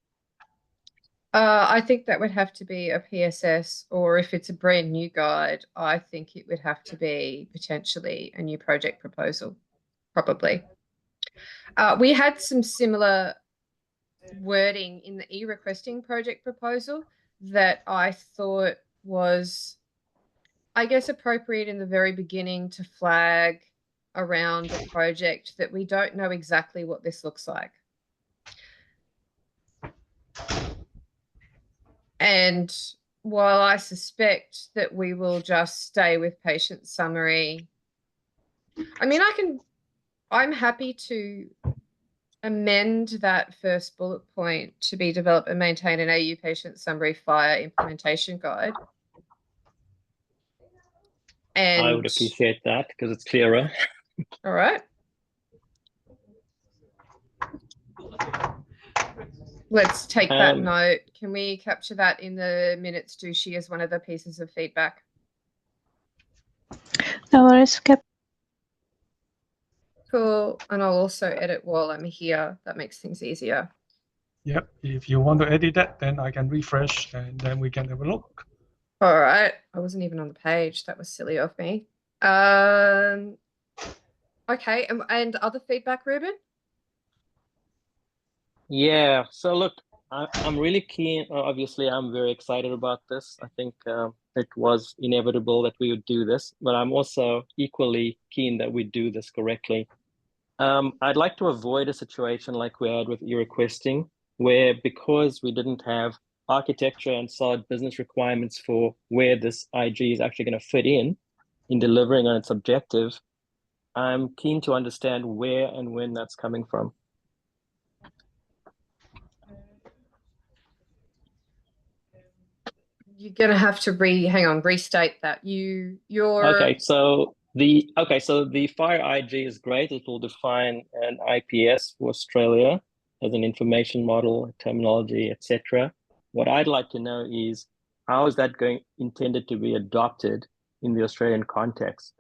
Speaker 2: I think that would have to be a PSS, or if it's a brand new guide, I think it would have to be potentially a new project proposal, probably. We had some similar wording in the e-requesting project proposal that I thought was, I guess, appropriate in the very beginning to flag around a project that we don't know exactly what this looks like. And while I suspect that we will just stay with patient summary, I mean, I'm happy to amend that first bullet point to be develop and maintain an AU patient summary FHIR implementation guide. And
Speaker 11: I would appreciate that because it's clearer.
Speaker 2: All right. Let's take that note. Can we capture that in the minutes, Dushi, as one of the pieces of feedback?
Speaker 6: No worries, Cap.
Speaker 2: Cool. And I'll also edit while I'm here. That makes things easier.
Speaker 1: Yep. If you want to edit that, then I can refresh and then we can have a look.
Speaker 2: All right. I wasn't even on the page. That was silly of me. Okay. And other feedback, Ruben?
Speaker 11: Yeah. So look, I'm really keen. Obviously, I'm very excited about this. I think it was inevitable that we would do this, but I'm also equally keen that we do this correctly. I'd like to avoid a situation like we had with e-requesting, where because we didn't have architecture and solid business requirements for where this IG is actually going to fit in delivering on its objective, I'm keen to understand where and when that's coming from.
Speaker 2: You're gonna have to restate that. You're
Speaker 11: Okay, so the FHIR IG is great. It will define an IPS for Australia as an information model, terminology, etc. What I'd like to know is how is that intended to be adopted in the Australian context?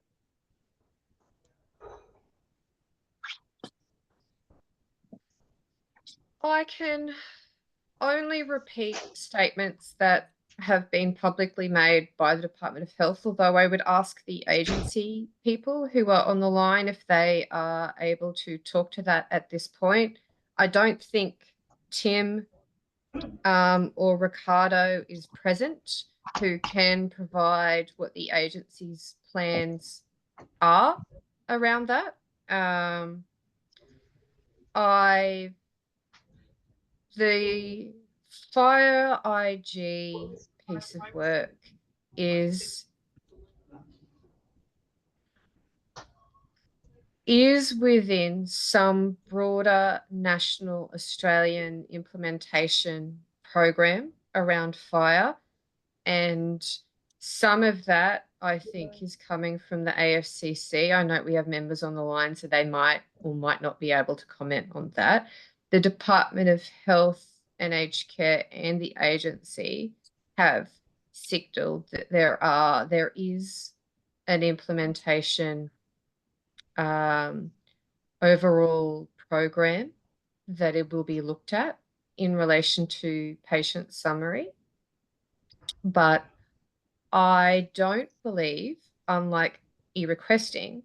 Speaker 2: I can only repeat statements that have been publicly made by the Department of Health, although I would ask the agency people who are on the line if they are able to talk to that at this point. I don't think Tim or Ricardo is present who can provide what the agency's plans are around that. The FHIR IG piece of work is within some broader national Australian implementation program around FHIR, and some of that I think is coming from the AFCC. I know we have members on the line, so they might or might not be able to comment on that. The Department of Health and Aged Care and the agency have signalled that there is an implementation overall program that it will be looked at in relation to patient summary. But I don't believe, unlike e-requesting,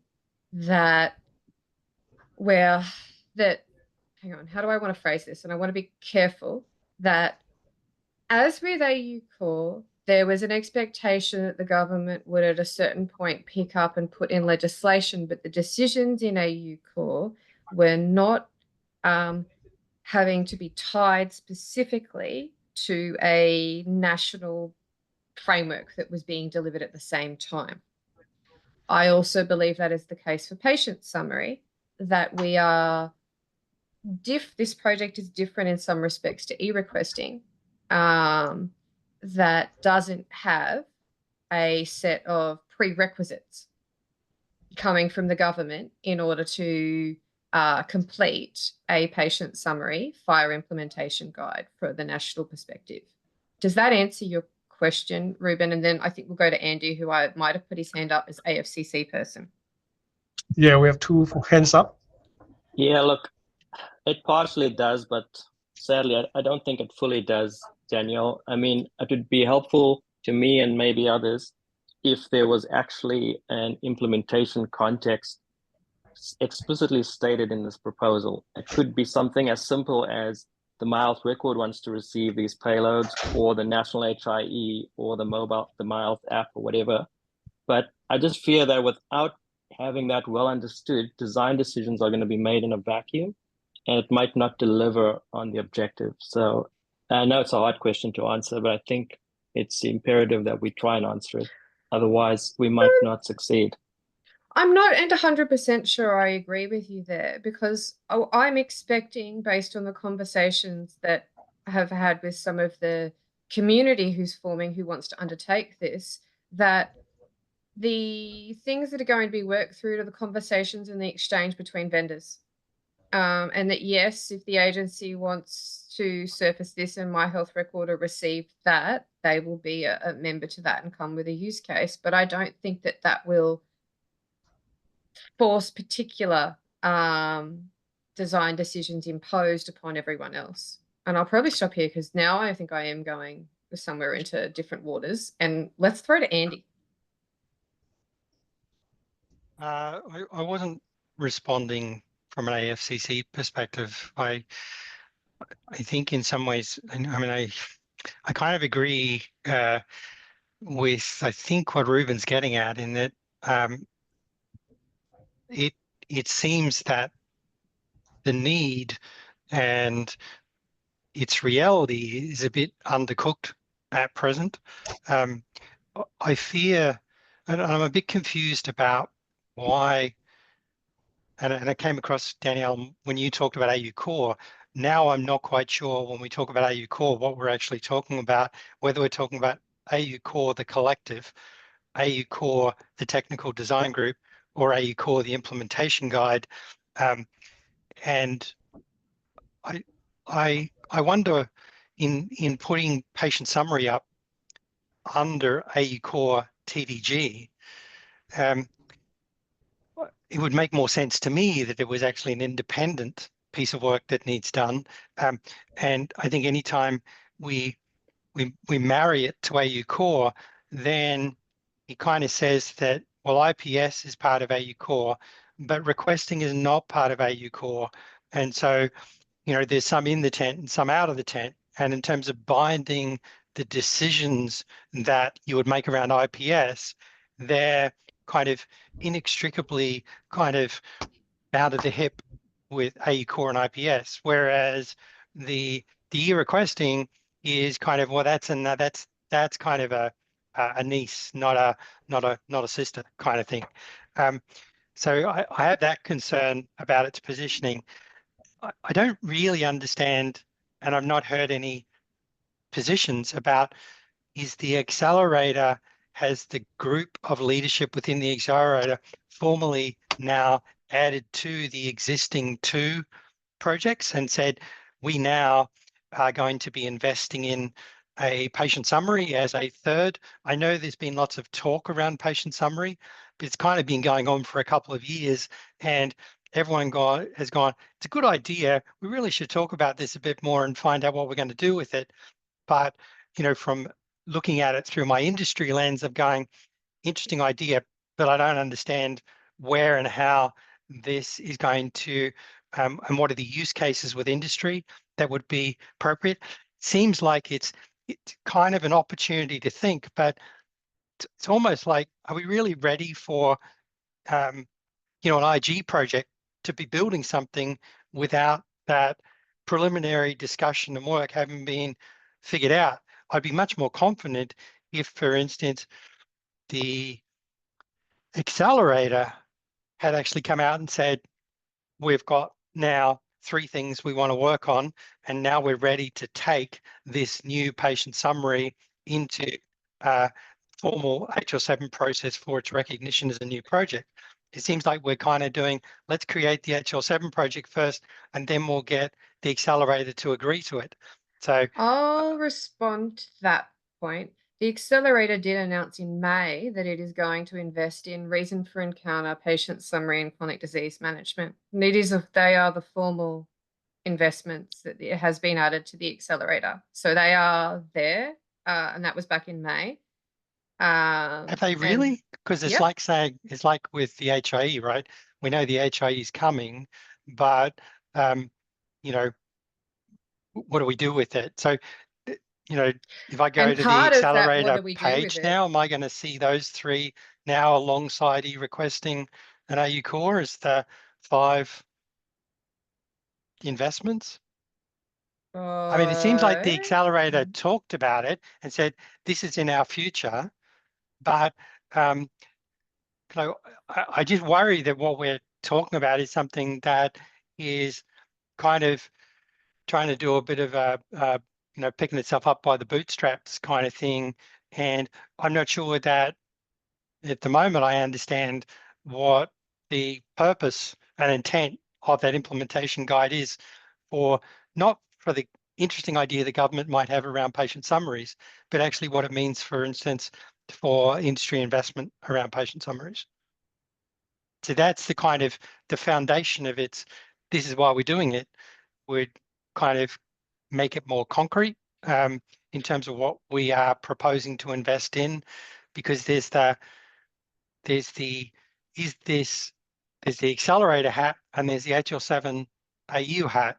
Speaker 2: hang on, how do I want to phrase this? And I want to be careful that as with AU Core, there was an expectation that the government would at a certain point pick up and put in legislation, but the decisions in AU Core were not having to be tied specifically to a national framework that was being delivered at the same time. I also believe that is the case for patient summary, that we are this project is different in some respects to e-requesting, that doesn't have a set of prerequisites coming from the government in order to complete a patient summary FHIR implementation guide for the national perspective. Does that answer your question, Ruben? And then I think we'll go to Andy, who I might have put his hand up as AFCC person.
Speaker 1: Yeah, we have two hands up.
Speaker 11: Yeah, look, it partially does, but sadly, I don't think it fully does, Daniel. I mean, it would be helpful to me and maybe others if there was actually an implementation context explicitly stated in this proposal. It could be something as simple as the Miles record wants to receive these payloads, or the national HIE, or the Miles app, or whatever. But I just fear that without having that well understood, design decisions are going to be made in a vacuum, and it might not deliver on the objective. So I know it's a hard question to answer, but I think it's imperative that we try and answer it. Otherwise, we might not succeed.
Speaker 2: I'm not 100% sure I agree with you there, because I'm expecting, based on the conversations that I have had with some of the community who's forming, who wants to undertake this, that the things that are going to be worked through to the conversations and the exchange between vendors. And that, yes, if the agency wants to surface this and My Health Record or receive that, they will be a member to that and come with a use case. But I don't think that that will force particular design decisions imposed upon everyone else. And I'll probably stop here, because now I think I am going somewhere into different waters. And let's throw to Andy.
Speaker 12: I wasn't responding from an AFCC perspective. I think in some ways, I mean, I kind of agree with, I think, what Ruben's getting at, in that it seems that the need and its reality is a bit undercooked at present. I fear, and I'm a bit confused about why, and I came across, Danielle, when you talked about AU Core. Now I'm not quite sure, when we talk about AU Core, what we're actually talking about, whether we're talking about AU Core, the collective, AU Core, the technical design group, or AU Core, the implementation guide. And I wonder, in putting patient summary up under AU Core TDG, it would make more sense to me that it was actually an independent piece of work that needs done. And I think anytime we marry it to AU Core, then it kind of says that, well, IPS is part of AU Core, but requesting is not part of AU Core. And so, you know, there's some in the tent and some out of the tent. And in terms of binding the decisions that you would make around IPS, they're kind of inextricably kind of bound at the hip with AU Core and IPS, whereas the e-requesting is kind of, well, that's kind of a niece, not a sister kind of thing. So I have that concern about its positioning. I don't really understand, and I've not heard any positions about, is the accelerator, has the group of leadership within the accelerator formally now added to the existing 2 projects and said, we now are going to be investing in a patient summary as a third? I know there's been lots of talk around patient summary, but it's kind of been going on for a couple of years, and everyone has gone, it's a good idea, we really should talk about this a bit more and find out what we're going to do with it. But, you know, from looking at it through my industry lens of going, interesting idea, but I don't understand where and how this is going to, and what are the use cases with industry that would be appropriate. Seems like it's kind of an opportunity to think, but it's almost like, are we really ready for, you know, an IG project to be building something without that preliminary discussion and work having been figured out? I'd be much more confident if, for instance, the accelerator had actually come out and said, we've got now 3 things we want to work on, and now we're ready to take this new patient summary into formal HL7 process for its recognition as a new project. It seems like we're kind of doing, let's create the HL7 project first, and then we'll get the accelerator to agree to it. So
Speaker 2: I'll respond to that point. The accelerator did announce in May that it is going to invest in reason for encounter, patient summary, and chronic disease management. And they are the formal investments that it has been added to the accelerator. So they are there, and that was back in May.
Speaker 12: Have they really? Because it's like saying, it's like with the HIE, right? We know the HIE is coming, but you know, what do we do with it? So, you know, if I go
Speaker 2: And
Speaker 12: to the
Speaker 2: part of that, what
Speaker 12: accelerator
Speaker 2: do we do with
Speaker 12: page
Speaker 2: it?
Speaker 12: now, am I going to see those 3 now alongside requesting an AU core as the 5 investments? I mean, it seems like the accelerator talked about it and said, this is in our future, but I just worry that what we're talking about is something that is kind of trying to do a bit of a picking itself up by the bootstraps kind of thing. And I'm not sure that at the moment I understand what the purpose and intent of that implementation guide is, for not for the interesting idea the government might have around patient summaries, but actually what it means, for instance, for industry investment around patient summaries. So that's the kind of the foundation of it. This is why we're doing it. Would kind of make it more concrete in terms of what we are proposing to invest in, because there's the accelerator hat and there's the HL7 AU hat,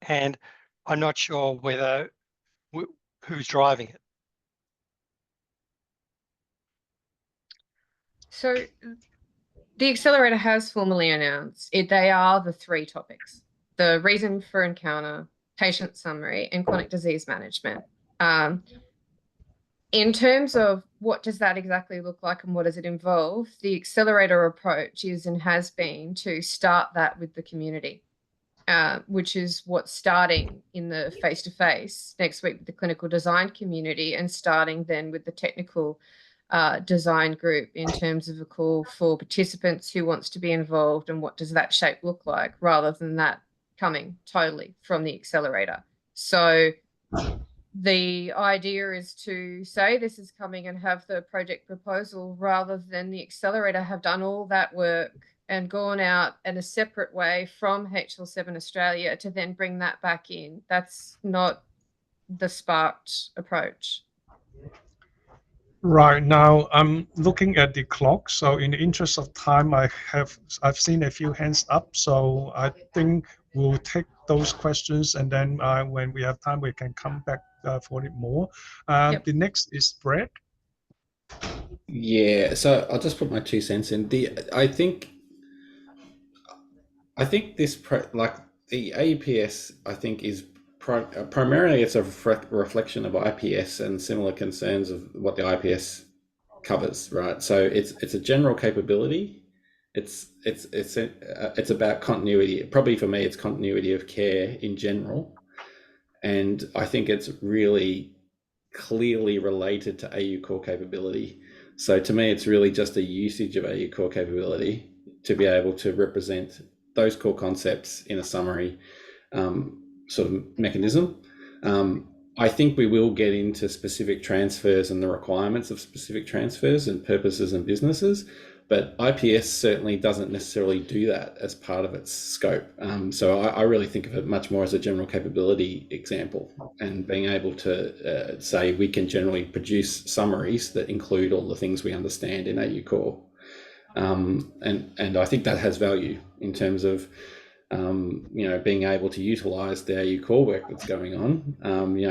Speaker 12: and I'm not sure whether who's driving it.
Speaker 2: So the accelerator has formally announced they are the 3 topics: the reason for encounter, patient summary, and chronic disease management. In terms of what does that exactly look like and what does it involve, the accelerator approach is and has been to start that with the community, which is what's starting in the face-to-face next week with the clinical design community, and starting then with the technical design group in terms of a call for participants who wants to be involved and what does that shape look like, rather than that coming totally from the accelerator. So the idea is to say this is coming and have the project proposal, rather than the accelerator have done all that work and gone out in a separate way from HL7 Australia to then bring that back in. That's not the sparked approach.
Speaker 1: Right, now I'm looking at the clock, so in the interest of time, I've seen a few hands up, so I think we'll take those questions, and then when we have time we can come back for it more.
Speaker 2: Yep.
Speaker 1: The next is Brett.
Speaker 3: Yeah, so I'll just put my 2 cents in. I think this like the APS I think is primarily it's a reflection of IPS and similar concerns of what the IPS covers, right? So it's a general capability. It's about continuity. Probably for me, it's continuity of care in general, and I think it's really clearly related to AU core capability. So to me, it's really just a usage of AU core capability to be able to represent those core concepts in a summary sort of mechanism. I think we will get into specific transfers and the requirements of specific transfers and purposes and businesses, but IPS certainly doesn't necessarily do that as part of its scope. So I really think of it much more as a general capability example, and being able to say we can generally produce summaries that include all the things we understand in AU core. And I think that has value in terms of being able to utilize the AU core work that's going on,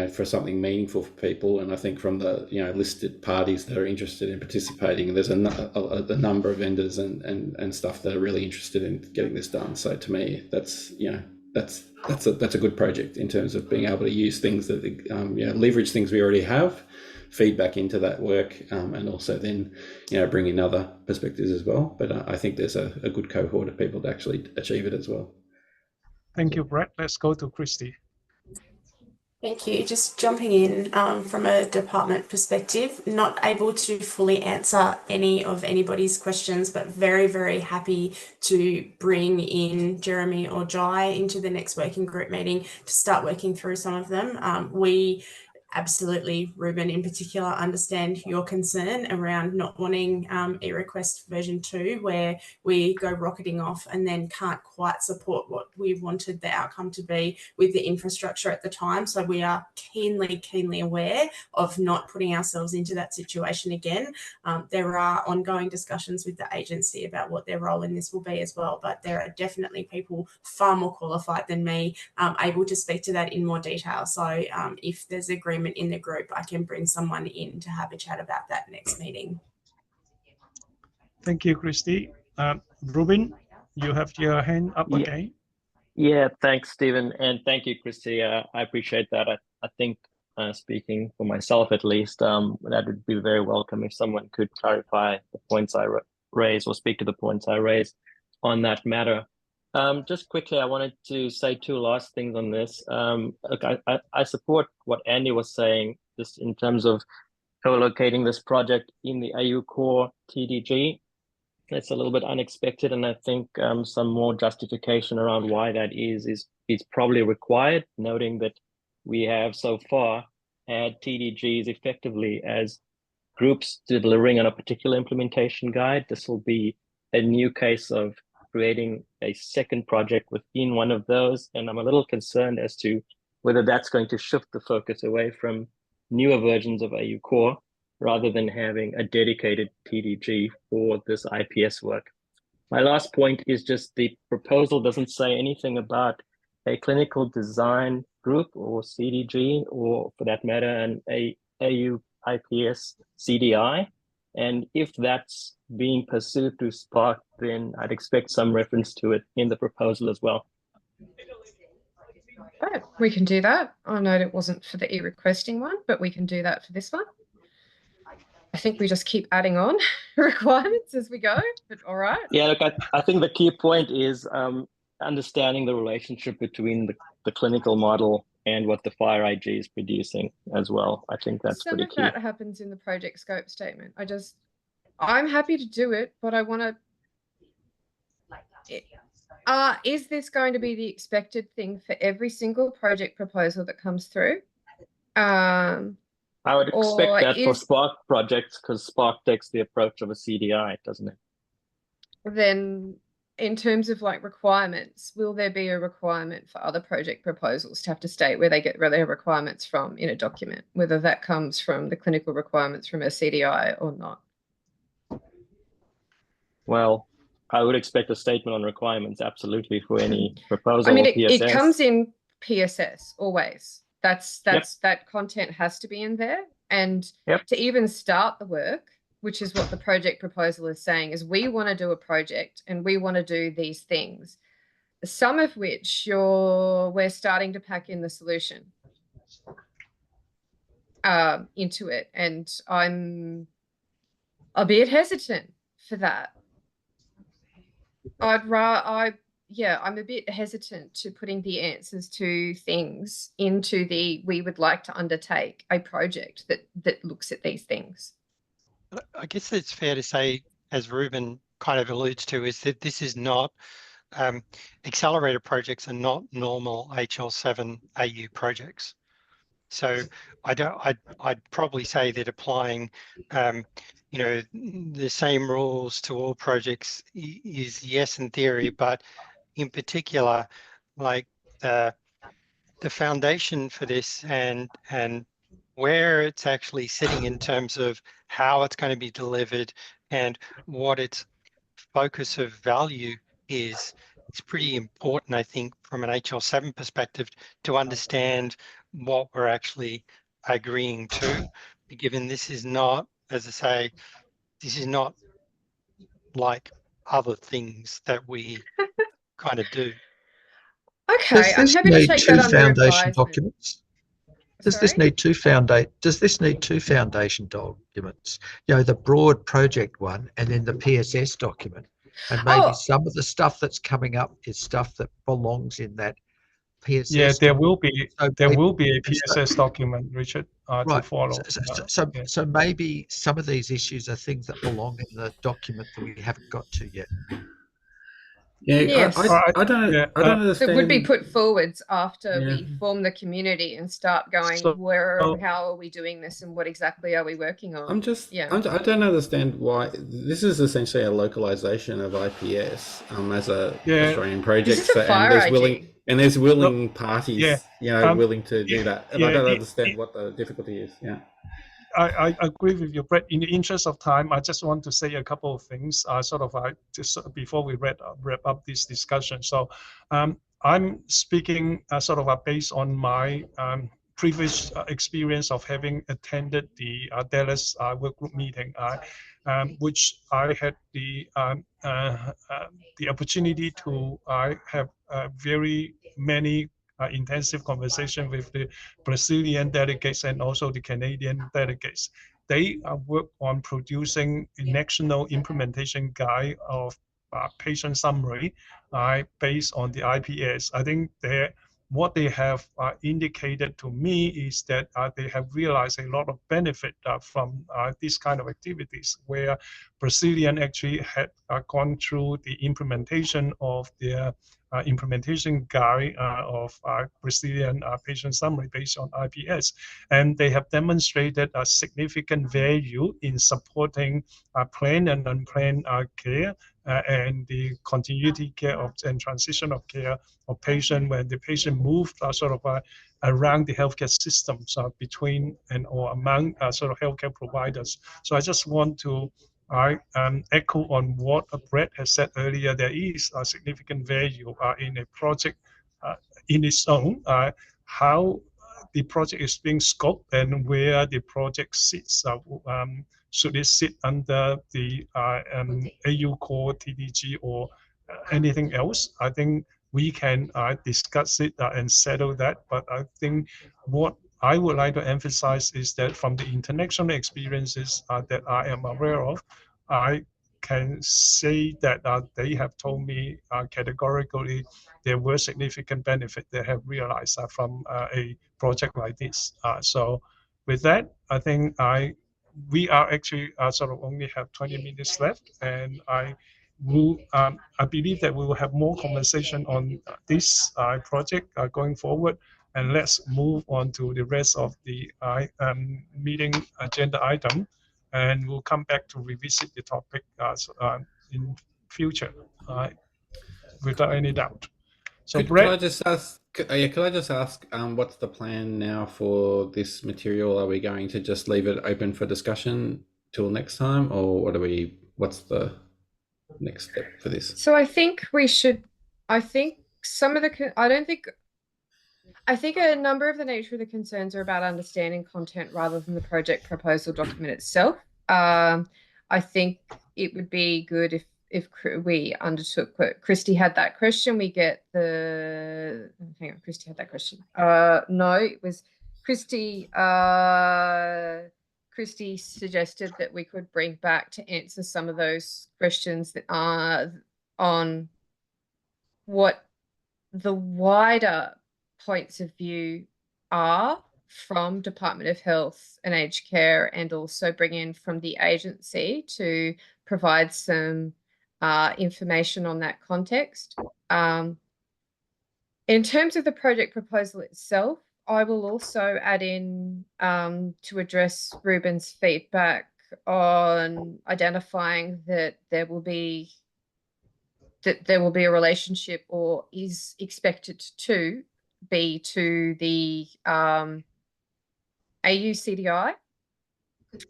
Speaker 3: for something meaningful for people. And I think from the, listed parties that are interested in participating, there's a number of vendors and stuff that are really interested in getting this done. So to me, that's a good project in terms of being able to use things that, leverage things we already have, feedback into that work, and also then, bring in other perspectives as well. But I think there's a good cohort of people to actually achieve it as well.
Speaker 1: Thank you, Brett. Let's go to Christy.
Speaker 5: Thank you. Just jumping in from a department perspective, not able to fully answer any of anybody's questions, but very, very happy to bring in Jeremy or Jai into the next working group meeting to start working through some of them. We absolutely, Ruben, in particular, understand your concern around not wanting e-request version 2, where we go rocketing off and then can't quite support what we wanted the outcome to be with the infrastructure at the time. So we are keenly aware of not putting ourselves into that situation again. There are ongoing discussions with the agency about what their role in this will be as well, but there are definitely people far more qualified than me able to speak to that in more detail. So if there's agreement in the group, I can bring someone in to have a chat about that next meeting.
Speaker 1: Thank you, Christy. Ruben, you have your hand up again.
Speaker 11: Yeah, thanks, Stephen, and thank you, Christy. I appreciate that. I think, speaking for myself at least, that would be very welcome if someone could clarify the points I raised or speak to the points I raised on that matter. Just quickly, I wanted to say two last things on this. Look, I support what Andy was saying, just in terms of co-locating this project in the AU Core TDG. It's a little bit unexpected, and I think some more justification around why that is probably required, noting that we have so far had TDGs effectively as groups delivering on a particular implementation guide. This will be a new case of creating a second project within one of those, and I'm a little concerned as to whether that's going to shift the focus away from newer versions of AU Core rather than having a dedicated TDG for this IPS work. My last point is just the proposal doesn't say anything about a clinical design group or CDG, or for that matter, an AU IPS CDI. And if that's being pursued through Spark, then I'd expect some reference to it in the proposal as well.
Speaker 2: Right, we can do that. I know it wasn't for the e-requesting one, but we can do that for this one. I think we just keep adding on requirements as we go, but all right.
Speaker 11: Yeah, look, I think the key point is understanding the relationship between the clinical model and what the FHIR IG is producing as well. I think that's pretty key.
Speaker 2: Some of that happens in the project scope statement. I'm happy to do it, but I want to. Is this going to be the expected thing for every single project proposal that comes through?
Speaker 11: I would expect that for Spark projects, because Spark takes the approach of a CDI, doesn't it?
Speaker 2: Then in terms of like requirements, will there be a requirement for other project proposals to have to state where they get their requirements from in a document, whether that comes from the clinical requirements from a CDI or not?
Speaker 11: Well, I would expect a statement on requirements, absolutely, for any proposal.
Speaker 2: I mean,
Speaker 11: or PSS.
Speaker 2: it comes in PSS always. That content has to be in there. And to even start the work, which is what the project proposal is saying, is we want to do a project and we want to do these things, some of which we're starting to pack in the solution into it. And I'm a bit hesitant for that. I'm a bit hesitant to putting the answers to things into we would like to undertake a project that looks at these things.
Speaker 12: I guess it's fair to say, as Ruben kind of alludes to, is that this is not accelerator projects are not normal HL7 AU projects. So I'd probably say that applying the same rules to all projects is yes in theory, but in particular, like the foundation for this and where it's actually sitting in terms of how it's going to be delivered and what its focus of value is pretty important, I think, from an HL7 perspective, to understand what we're actually agreeing to, given this is not, as I say, this is not like other things that we kind of do.
Speaker 2: Okay, I'm happy to take that under advisement.
Speaker 8: Documents? Does this need two foundation documents? The broad project one and then the PSS document. And maybe some of the stuff that's coming up is stuff that belongs in that PSS.
Speaker 1: Yeah, there will be a PSS document, Richard, to follow.
Speaker 8: So maybe some of these issues are things that belong in the document that we haven't got to yet.
Speaker 3: Yeah,
Speaker 2: Yes.
Speaker 3: I don't
Speaker 1: Yeah,
Speaker 3: I don't
Speaker 2: That
Speaker 3: understand.
Speaker 2: would be put forwards after
Speaker 3: Yeah.
Speaker 2: we form the community and start going,
Speaker 1: So-
Speaker 2: how are we doing this and what exactly are we working on?
Speaker 3: I don't understand why this is essentially a localization of IPS as a
Speaker 1: Yeah.
Speaker 3: Australian project.
Speaker 2: This is a
Speaker 3: and there's willing parties,
Speaker 1: yeah,
Speaker 3: willing to do that. And I
Speaker 1: yeah,
Speaker 3: don't understand what the difficulty is. Yeah.
Speaker 1: I agree with you, Brett. In the interest of time, I just want to say a couple of things, just before we wrap up this discussion. So, I'm speaking based on my previous experience of having attended the Dallas work group meeting, which I had the opportunity to have very many intensive conversation with the Brazilian delegates and also the Canadian delegates. They work on producing a national implementation guide of patient summary based on the IPS. I think what they have indicated to me is that they have realized a lot of benefit from this kind of activities, where Brazilian actually had gone through the implementation of their implementation guide of Brazilian patient summary based on IPS. And they have demonstrated a significant value in supporting planned and unplanned care and the continuity care and transition of care of patient when the patient moved around the healthcare system, so between and or among healthcare providers. So I just want to echo on what Brett has said earlier. There is a significant value in a project in its own, how the project is being scoped and where the project sits. Should it sit under the AU core, TDG, or anything else? I think we can discuss it and settle that. But I think what I would like to emphasize is that from the international experiences that I am aware of, I can say that they have told me categorically there were significant benefits they have realized from a project like this. So with that, I think we are actually only have 20 minutes left, and I believe that we will have more conversation on this project going forward. And let's move on to the rest of the meeting agenda item, and we'll come back to revisit the topic in future, without any doubt. So
Speaker 3: Could
Speaker 1: Brett,
Speaker 3: I just ask? Could I just ask? What's the plan now for this material? Are we going to just leave it open for discussion till next time, or what's the next step for this?
Speaker 2: So I think we should. I think I think a number of the nature of the concerns are about understanding content rather than the project proposal document itself. I think it would be good if we undertook. Christy had that question. We get the. Hang on, Christy had that question. No, it was Christy. Christy suggested that we could bring back to answer some of those questions that are on what the wider points of view are from Department of Health and Aged Care, and also bring in from the agency to provide some information on that context. In terms of the project proposal itself, I will also add in to address Ruben's feedback on identifying that there will be a relationship, or is expected to be, to the AU CDI.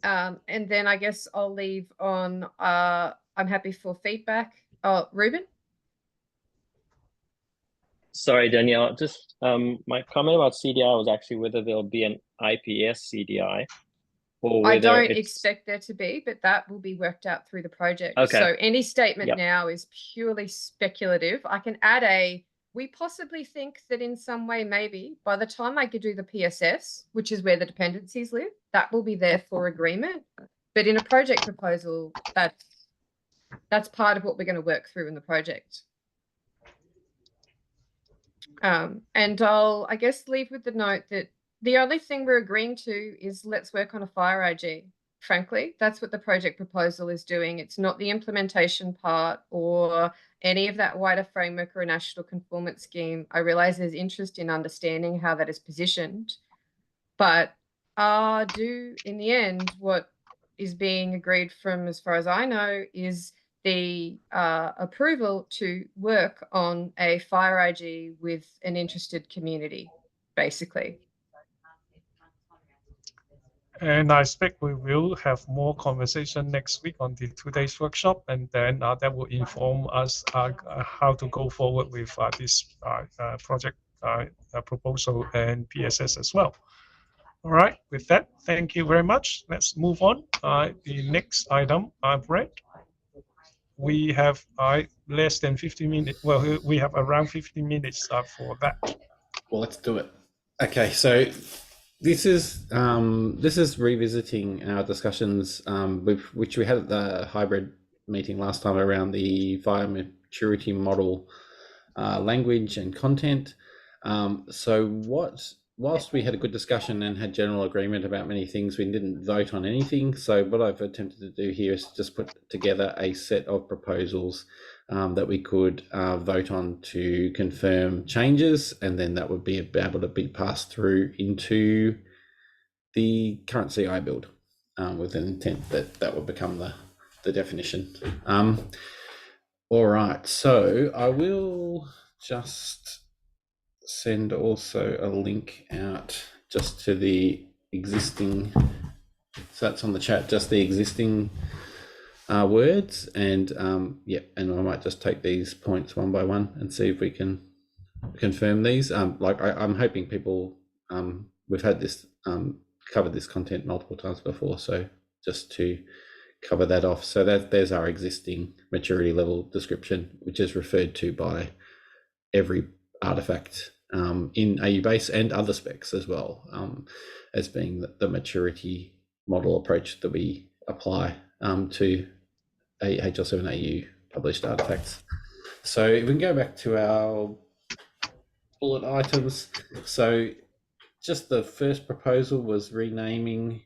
Speaker 2: And then I guess I'll leave on, I'm happy for feedback. Ruben?
Speaker 11: Sorry, Danielle, just my comment about CDI was actually whether there'll be an IPS CDI, or whether
Speaker 2: I don't expect there to be, but that will be worked out through the project.
Speaker 11: Okay.
Speaker 2: So any statement
Speaker 11: Yep.
Speaker 2: now is purely speculative. I can add we possibly think that in some way, maybe by the time I could do the PSS, which is where the dependencies live, that will be there for agreement. But in a project proposal, that's part of what we're going to work through in the project. And I'll, I guess, leave with the note that the only thing we're agreeing to is let's work on a FHIR IG. Frankly, that's what the project proposal is doing. It's not the implementation part or any of that wider framework or a national conformance scheme. I realize there's interest in understanding how that is positioned, but in the end, what is being agreed from, as far as I know, is the approval to work on a FHIR IG with an interested community, basically.
Speaker 1: And I expect we will have more conversation next week on the 2 days workshop, and then that will inform us how to go forward with this project proposal and PSS as well. All right, with that, thank you very much. Let's move on. The next item, Brett. We have less than 50 minutes. Well, we have around 50 minutes for that.
Speaker 3: Well, let's do it. Okay, so this is revisiting our discussions which we had at the hybrid meeting last time around the FHIR maturity model language and content. Whilst we had a good discussion and had general agreement about many things, we didn't vote on anything. So what I've attempted to do here is just put together a set of proposals that we could vote on to confirm changes, and then that would be able to be passed through into the current CI build with an intent that that would become the definition. All right, so I will just send also a link out just to the existing, so that's on the chat, just the existing words, and yeah, and I might just take these points one by one and see if we can confirm these. Like I'm hoping people, we've had this covered this content multiple times before, so just to cover that off. So there's our existing maturity level description, which is referred to by every artifact in AU base and other specs as well, as being the maturity model approach that we apply to HL7AU published artifacts. So if we can go back to our bullet items, so just the first proposal was renaming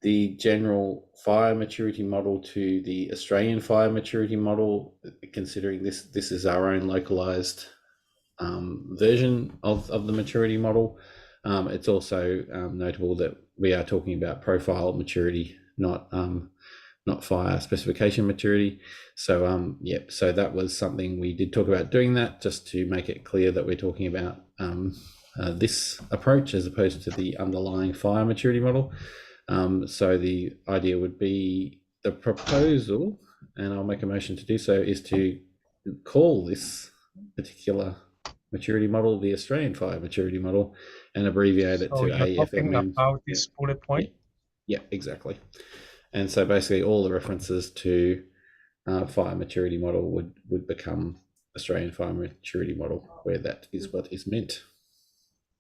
Speaker 3: the general FHIR maturity model to the Australian FHIR maturity model, considering this is our own localized version of the maturity model. It's also notable that we are talking about profile maturity, not FHIR specification maturity. So yeah, so that was something we did talk about doing, that just to make it clear that we're talking about this approach as opposed to the underlying FHIR maturity model. So the idea would be, the proposal, and I'll make a motion to do so, is to call this particular maturity model the Australian FHIR maturity model and abbreviate it to AFMM.
Speaker 1: About this bullet point.
Speaker 3: Yeah, exactly. And so basically all the references to FHIR maturity model would become Australian FHIR maturity model, where that is what is meant.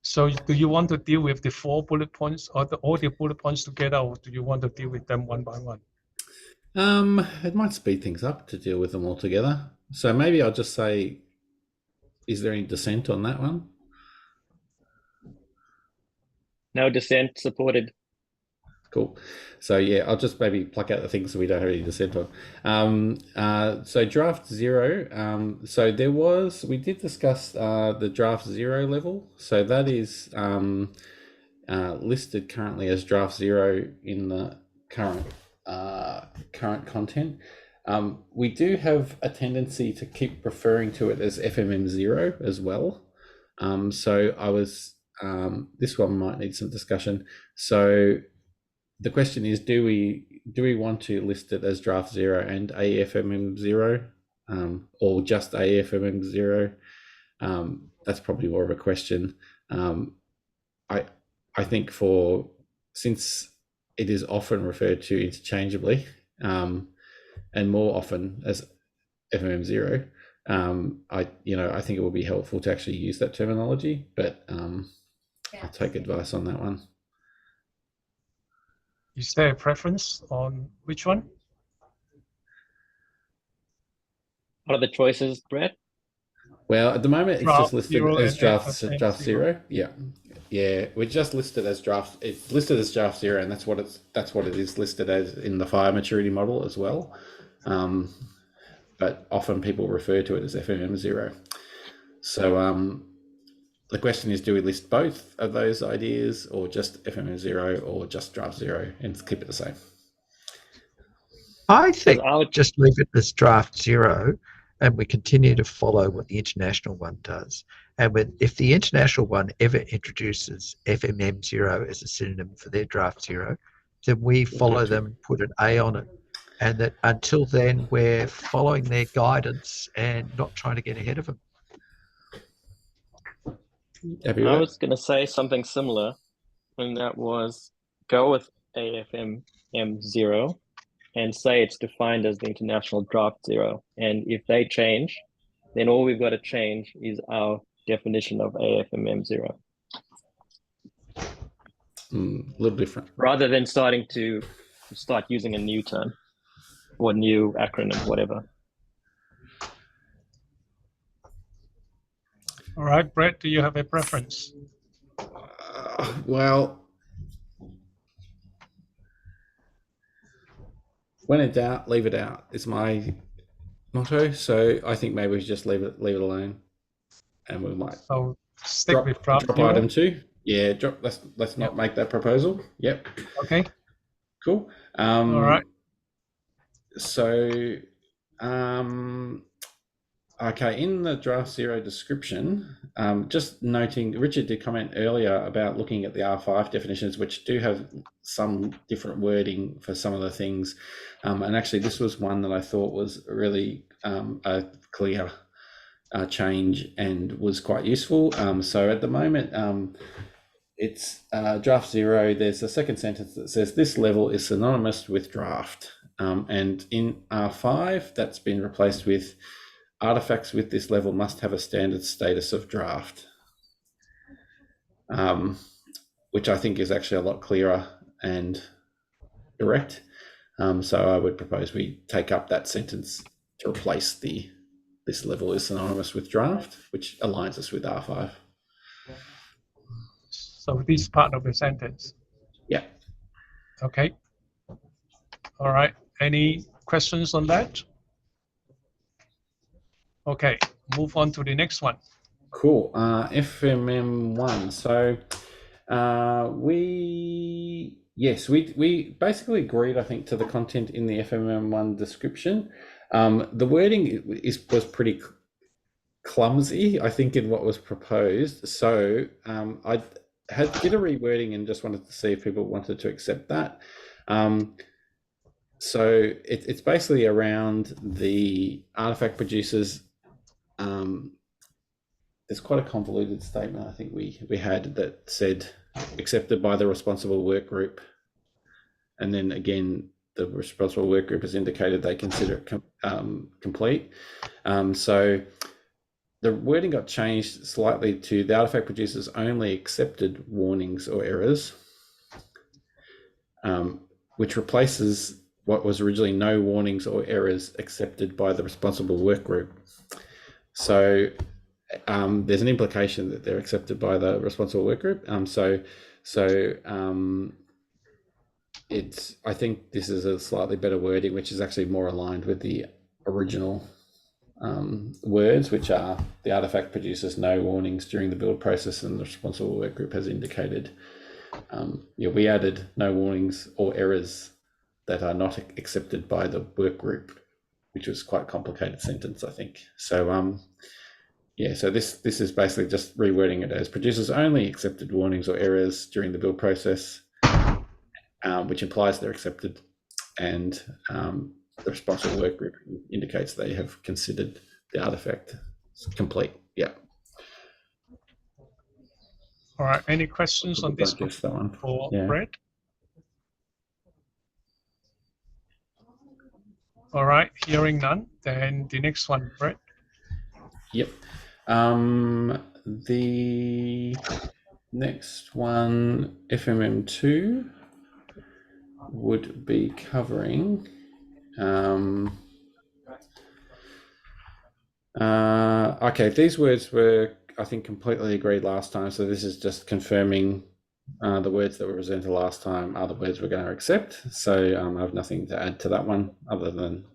Speaker 1: So do you want to deal with the 4 bullet points or all the bullet points together, or do you want to deal with them one by one?
Speaker 3: It might speed things up to deal with them all together. So maybe I'll just say, is there any dissent on that one?
Speaker 11: No dissent, supported.
Speaker 3: Cool. So yeah, I'll just maybe pluck out the things that we don't have any dissent on. So draft 0. So we did discuss the draft 0 level. So that is listed currently as draft 0 in the current content. We do have a tendency to keep referring to it as FMM 0 as well. So I was, this one might need some discussion. So the question is, do we want to list it as draft 0 and AFMM 0, or just AFMM 0? That's probably more of a question. I think since it is often referred to interchangeably, and more often as FMM 0, I think it would be helpful to actually use that terminology, but I'll take advice on that one.
Speaker 1: Is there a preference on which one?
Speaker 11: What are the choices, Brett?
Speaker 3: Well, at the moment, it's just listed as draft 0. Yeah. We just listed as draft. It's listed as draft 0, and that's what it is listed as in the FHIR maturity model as well. but often people refer to it as FMM0. So the question is, do we list both of those ideas, or just FMM0, or just draft 0, and keep it the same?
Speaker 8: I think I would just leave it as draft 0, and we continue to follow what the international one does. And if the international one ever introduces FMM0 as a synonym for their draft 0, then we follow them, put an A on it. And that until then, we're following their guidance and not trying to get ahead of them.
Speaker 11: I was going to say something similar, and that was go with AFMM0 and say it's defined as the international draft 0. And if they change, then all we've got to change is our definition of AFMM0.
Speaker 3: A little different.
Speaker 11: Rather than start using a new term or new acronym, whatever.
Speaker 1: All right, Brett, do you have a preference?
Speaker 3: Well, when in doubt, leave it out is my motto. So I think maybe we just leave it alone, and we might
Speaker 1: stick with draft
Speaker 3: drop item 2. Yeah, drop. Let's not make that proposal. Yep.
Speaker 1: Okay.
Speaker 3: Cool.
Speaker 1: All right.
Speaker 3: So, okay, in the draft 0 description, just noting, Richard did comment earlier about looking at the R5 definitions, which do have some different wording for some of the things. And actually, this was one that I thought was really a clear change and was quite useful. So at the moment, it's draft 0. There's a second sentence that says this level is synonymous with draft. And in R5, that's been replaced with artifacts with this level must have a standard status of draft, which I think is actually a lot clearer and direct. So I would propose we take up that sentence to replace this level is synonymous with draft, which aligns us with R5.
Speaker 1: So this part of the sentence?
Speaker 3: Yeah.
Speaker 1: Okay. All right. Any questions on that? Okay, move on to the next one.
Speaker 3: Cool. FMM1. So we basically agreed, I think, to the content in the FMM1 description. The wording was pretty clumsy, I think, in what was proposed. So I did a rewording and just wanted to see if people wanted to accept that. So it's basically around the artifact producers. There's quite a convoluted statement I think we had that said accepted by the responsible work group, and then again the responsible work group has indicated they consider it complete. So the wording got changed slightly to the artifact producers only accepted warnings or errors, which replaces what was originally no warnings or errors accepted by the responsible work group. So there's an implication that they're accepted by the responsible work group. I think this is a slightly better wording, which is actually more aligned with the original words, which are the artifact produces no warnings during the build process, and the responsible work group has indicated. We added no warnings or errors that are not accepted by the work group, which was quite a complicated sentence, I think. So so this is basically just rewording it as producers only accepted warnings or errors during the build process, which implies they're accepted, and the responsible work group indicates they have considered the artifact complete. Yeah.
Speaker 1: All right. Any questions on this one for Brett? All right. Hearing none, then the next one, Brett.
Speaker 3: Yep. The next one, FMM2, would be covering okay, these words were, I think, completely agreed last time, so this is just confirming the words that were presented last time are the words we're going to accept. So I have nothing to add to that one other than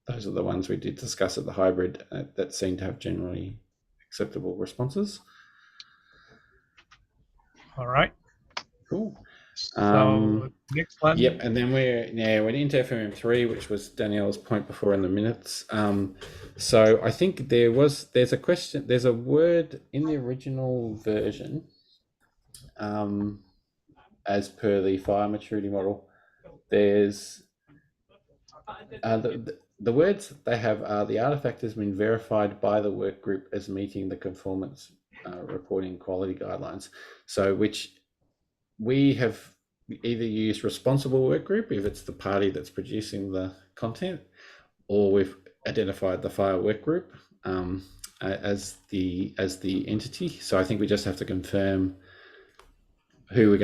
Speaker 3: those are the ones we did discuss at the hybrid that seem to have generally acceptable responses.
Speaker 1: All right.
Speaker 3: Cool.
Speaker 1: So next one.
Speaker 3: Yep, and then we're into FMM3, which was Danielle's point before in the minutes. So I think there's a question, there's a word in the original version, as per the FHIR maturity model. There's the words they have are the artifact has been verified by the work group as meeting the conformance reporting quality guidelines. So which we have either used responsible work group if it's the party that's producing the content, or we've identified the FHIR Work Group as the entity. So I think we just have to confirm who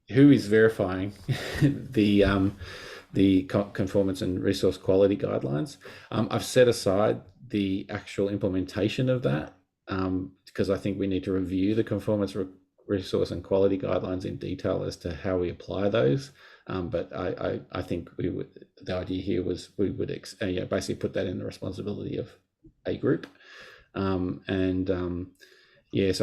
Speaker 3: is verifying the conformance and resource quality guidelines. I've set aside the actual implementation of that because I think we need to review the conformance resource and quality guidelines in detail as to how we apply those. But I think the idea here was we would basically put that in the responsibility of a group. So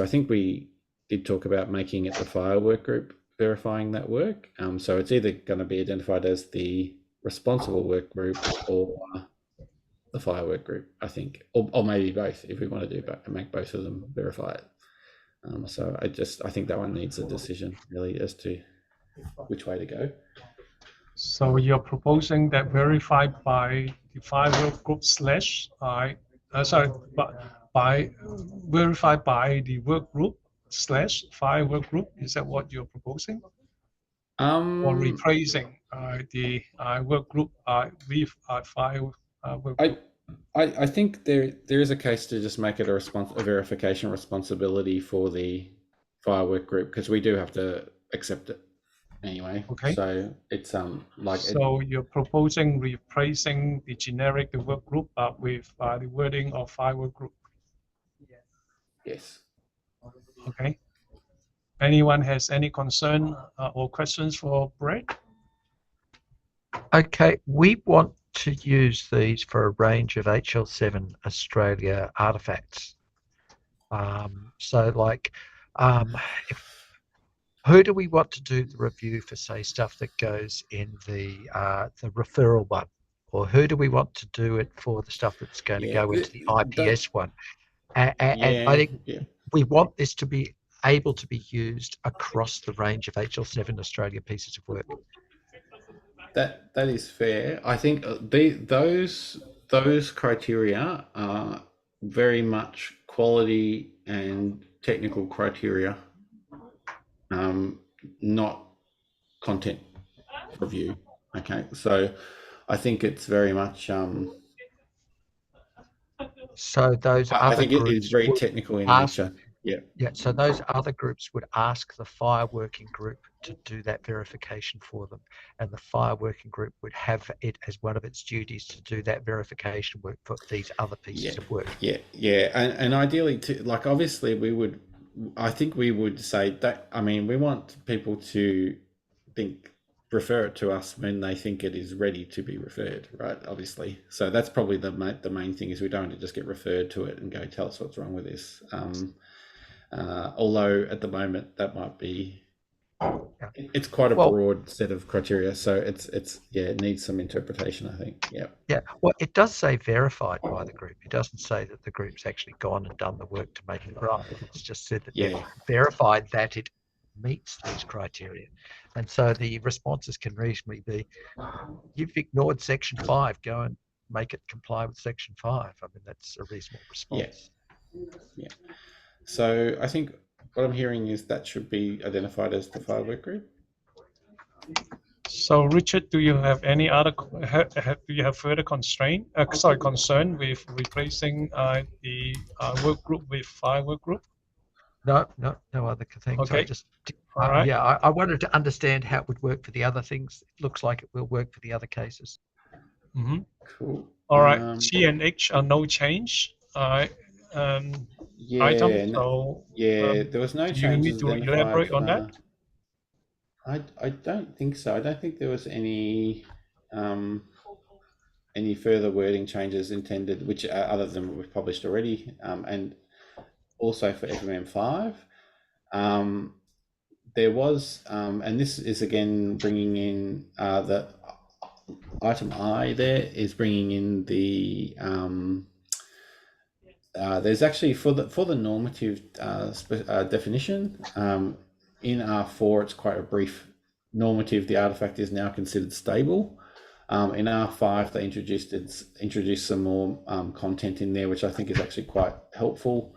Speaker 3: I think we did talk about making it the FHIR Work Group verifying that work. So it's either going to be identified as the responsible work group or the FHIR Work Group, I think, or maybe both if we want to do make both of them verify it. So I think that one needs a decision really as to which way to go.
Speaker 1: So you're proposing that verified by the FHIR Work Group by verified by the work group / FHIR Work Group. Is that what you're proposing? Or replacing the work group with FHIR Work Group?
Speaker 3: I think there is a case to just make it a verification responsibility for the FHIR Work Group, because we do have to accept it anyway.
Speaker 1: Okay.
Speaker 3: So it's
Speaker 1: So you're proposing replacing the generic work group with the wording of FHIR Work Group.
Speaker 3: Yes.
Speaker 1: Okay. Anyone has any concern or questions for Brett?
Speaker 8: Okay, we want to use these for a range of HL7 Australia artifacts. Who do we want to do the review for, say, stuff that goes in the referral one? Or who do we want to do it for the stuff that's going to go into the IPS one? And I think we want this to be able to be used across the range of HL7 Australia pieces of work.
Speaker 3: That is fair. I think those criteria are very much quality and technical criteria, not content review. Okay, so I think it's very much.
Speaker 8: So those other
Speaker 3: I think
Speaker 8: groups
Speaker 3: it is very technical in nature. Yeah.
Speaker 8: So those other groups would ask the FHIR Working Group to do that verification for them, and the FHIR Working Group would have it as one of its duties to do that verification work for these other pieces of work.
Speaker 3: And ideally, obviously, I think we would say that. I mean, we want people to refer it to us when they think it is ready to be referred, right? Obviously, so that's probably the main thing is we don't want to just get referred to it and go tell us what's wrong with this. Although at the moment that might be, it's quite a broad set of criteria, so it needs some interpretation, I think. Yeah.
Speaker 8: Well, it does say verified by the group. It doesn't say that the group's actually gone and done the work to make it right. It's just said that they've verified that it meets these criteria, and so the responses can reasonably be, you've ignored section 5, go and make it comply with section 5. I mean, that's a reasonable response.
Speaker 3: Yeah. So I think what I'm hearing is that should be identified as the FHIR Work Group.
Speaker 1: So Richard, do you have any other do you have further concern with replacing the work group with FHIR Work Group?
Speaker 8: No other things.
Speaker 1: Okay.
Speaker 8: I wanted to understand how it would work for the other things. It looks like it will work for the other cases.
Speaker 1: Mm-hmm.
Speaker 3: Cool.
Speaker 1: All right. C and H are no change. Item. So
Speaker 3: there was no change.
Speaker 1: You need to elaborate on that.
Speaker 3: I don't think so. I don't think there was any any further wording changes intended, which are other than what we've published already, and also for FMM5. There was, and this is again bringing in the item I there is bringing in the there's actually for the normative definition in R4 it's quite a brief normative. The artifact is now considered stable. In R5 they introduced some more content in there, which I think is actually quite helpful.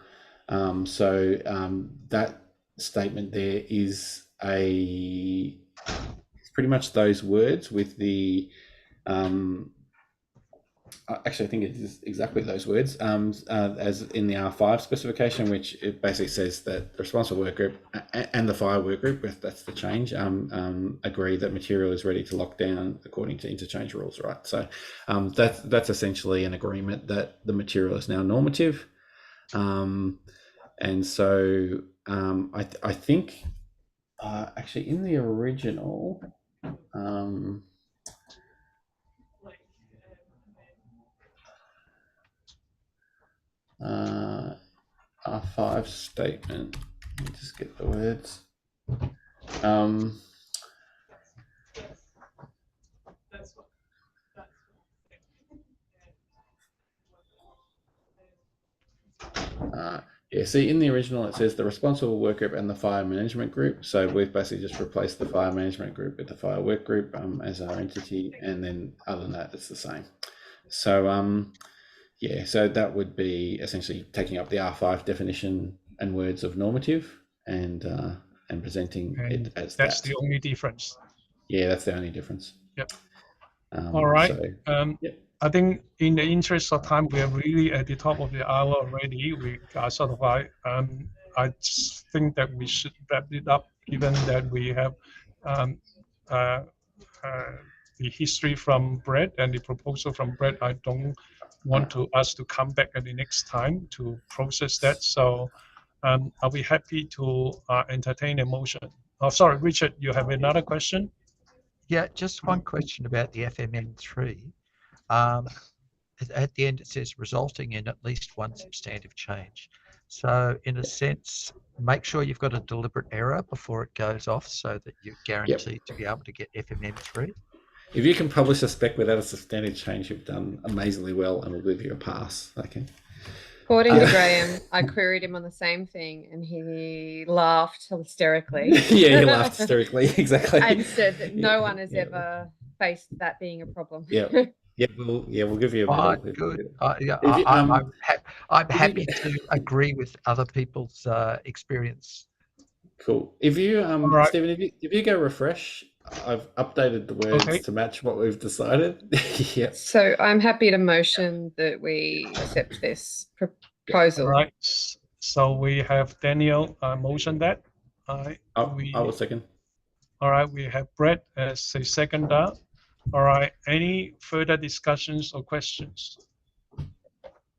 Speaker 3: So that statement there is it's pretty much those words with the actually I think it is exactly those words as in the R5 specification, which it basically says that the responsible work group and the FHIR work group, if that's the change, agree that material is ready to lock down according to interchange rules, right? So that's essentially an agreement that the material is now normative. And so I think actually in the original, R5 statement, let me just get the words. Yeah, see in the original it says the responsible work group and the FHIR management group. So we've basically just replaced the FHIR management group with the FHIR work group as our entity, and then other than that it's the same. So yeah, so that would be essentially taking up the R5 definition and words of normative and presenting it as
Speaker 1: that's the only difference.
Speaker 3: Yeah, that's the only difference.
Speaker 1: Yep. All right.
Speaker 3: So, yep.
Speaker 1: I think in the interest of time, we are really at the top of the hour already. We are sort of I just think that we should wrap it up, given that we have the history from Brett and the proposal from Brett. I don't want us to come back at the next time to process that. So are we happy to entertain a motion? Oh, sorry, Richard, you have another question?
Speaker 8: Yeah, just one question about the FMM3. At the end it says resulting in at least one substantive change. So in a sense, make sure you've got a deliberate error before it goes off so that you're guaranteed to be able to get FMM3.
Speaker 3: If you can publish a spec without a substantive change, you've done amazingly well and we'll give you a pass. Okay.
Speaker 2: According to Graham, I queried him on the same thing and he laughed hysterically.
Speaker 3: Yeah, he laughed hysterically, exactly.
Speaker 2: And said that no one has ever faced that being a problem.
Speaker 3: Yeah. Yeah, we'll give you a medal.
Speaker 8: Good. I'm happy to agree with other people's experience.
Speaker 3: Cool. If you Stephen, if you go refresh, I've updated the words to match what we've decided. Yeah.
Speaker 2: So I'm happy to motion that we accept this proposal.
Speaker 1: All right. So we have Daniel motion that.
Speaker 3: I will second.
Speaker 1: All right. We have Brett as a seconder. All right. Any further discussions or questions?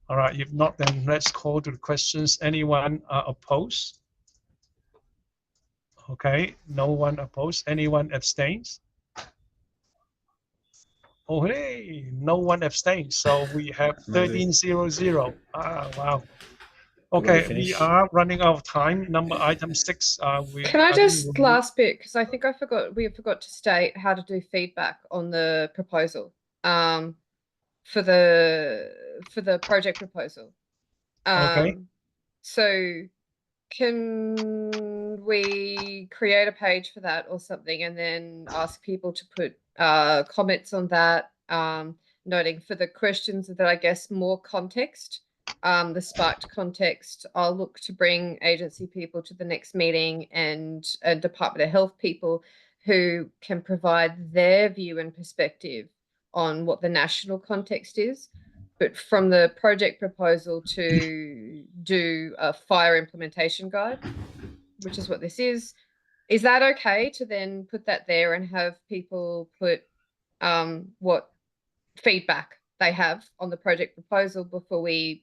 Speaker 1: All right. If not, then let's call to the questions. Anyone opposed? Okay. No one opposed. Anyone abstains? Oh, hey, no one abstains. So we have 13-0-0. Wow. Okay, we are running out of time. Item 6.
Speaker 2: Can I just last bit, because I think we forgot to state how to do feedback on the proposal for the project proposal.
Speaker 1: Okay.
Speaker 2: So can we create a page for that or something and then ask people to put comments on that, noting for the questions that I guess more context, the sparked context. I'll look to bring agency people to the next meeting and Department of Health people who can provide their view and perspective on what the national context is. But from the project proposal to do a FHIR implementation guide, which is what this is that okay to then put that there and have people put what feedback they have on the project proposal before we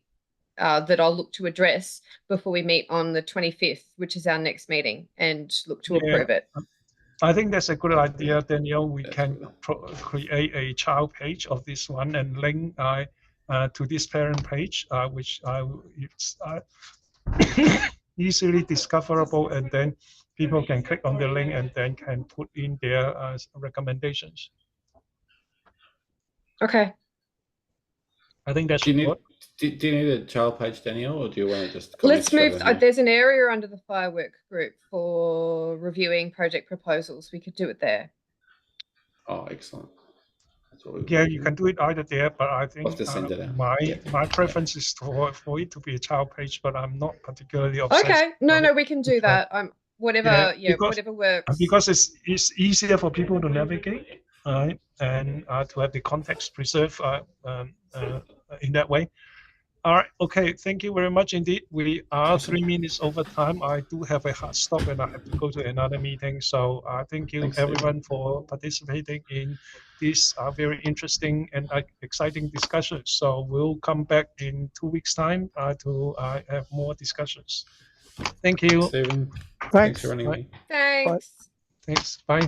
Speaker 2: that I'll look to address before we meet on the 25th, which is our next meeting, and look to approve it.
Speaker 1: I think that's a good idea, Daniel. We can create a child page of this one and link to this parent page, which it's easily discoverable, and then people can click on the link and then can put in their recommendations.
Speaker 2: Okay.
Speaker 1: I think that
Speaker 3: Do you
Speaker 1: should
Speaker 3: need
Speaker 1: work.
Speaker 3: do you need a child page, Danielle, or do you want to just
Speaker 2: Let's move.
Speaker 3: straight on here?
Speaker 2: There's an area under the FHIR Work Group for reviewing project proposals. We could do it there.
Speaker 3: Oh, excellent. That's what we
Speaker 1: Yeah, you can do it either there, but I think
Speaker 3: have to send it out.
Speaker 1: my preference is for it to be a child page, but I'm not particularly obsessed.
Speaker 2: Okay. No,
Speaker 1: on
Speaker 2: no,
Speaker 1: it.
Speaker 2: we can do that. Whatever. Yeah,
Speaker 1: because-
Speaker 2: whatever works.
Speaker 1: Because it's easier for people to navigate, right, and to have the context preserved in that way. All right. Okay. Thank you very much indeed. We are 3 minutes over time. I do have a hard stop and I have to go to another meeting. So thank you,
Speaker 3: Thanks,
Speaker 1: everyone, for participating in this very interesting and exciting discussion. So we'll come back in 2 weeks' time to have more discussions. Thank you.
Speaker 3: Stephen,
Speaker 7: Thanks.
Speaker 3: for running
Speaker 1: Bye.
Speaker 3: me.
Speaker 2: Thanks.
Speaker 1: Thanks. Bye.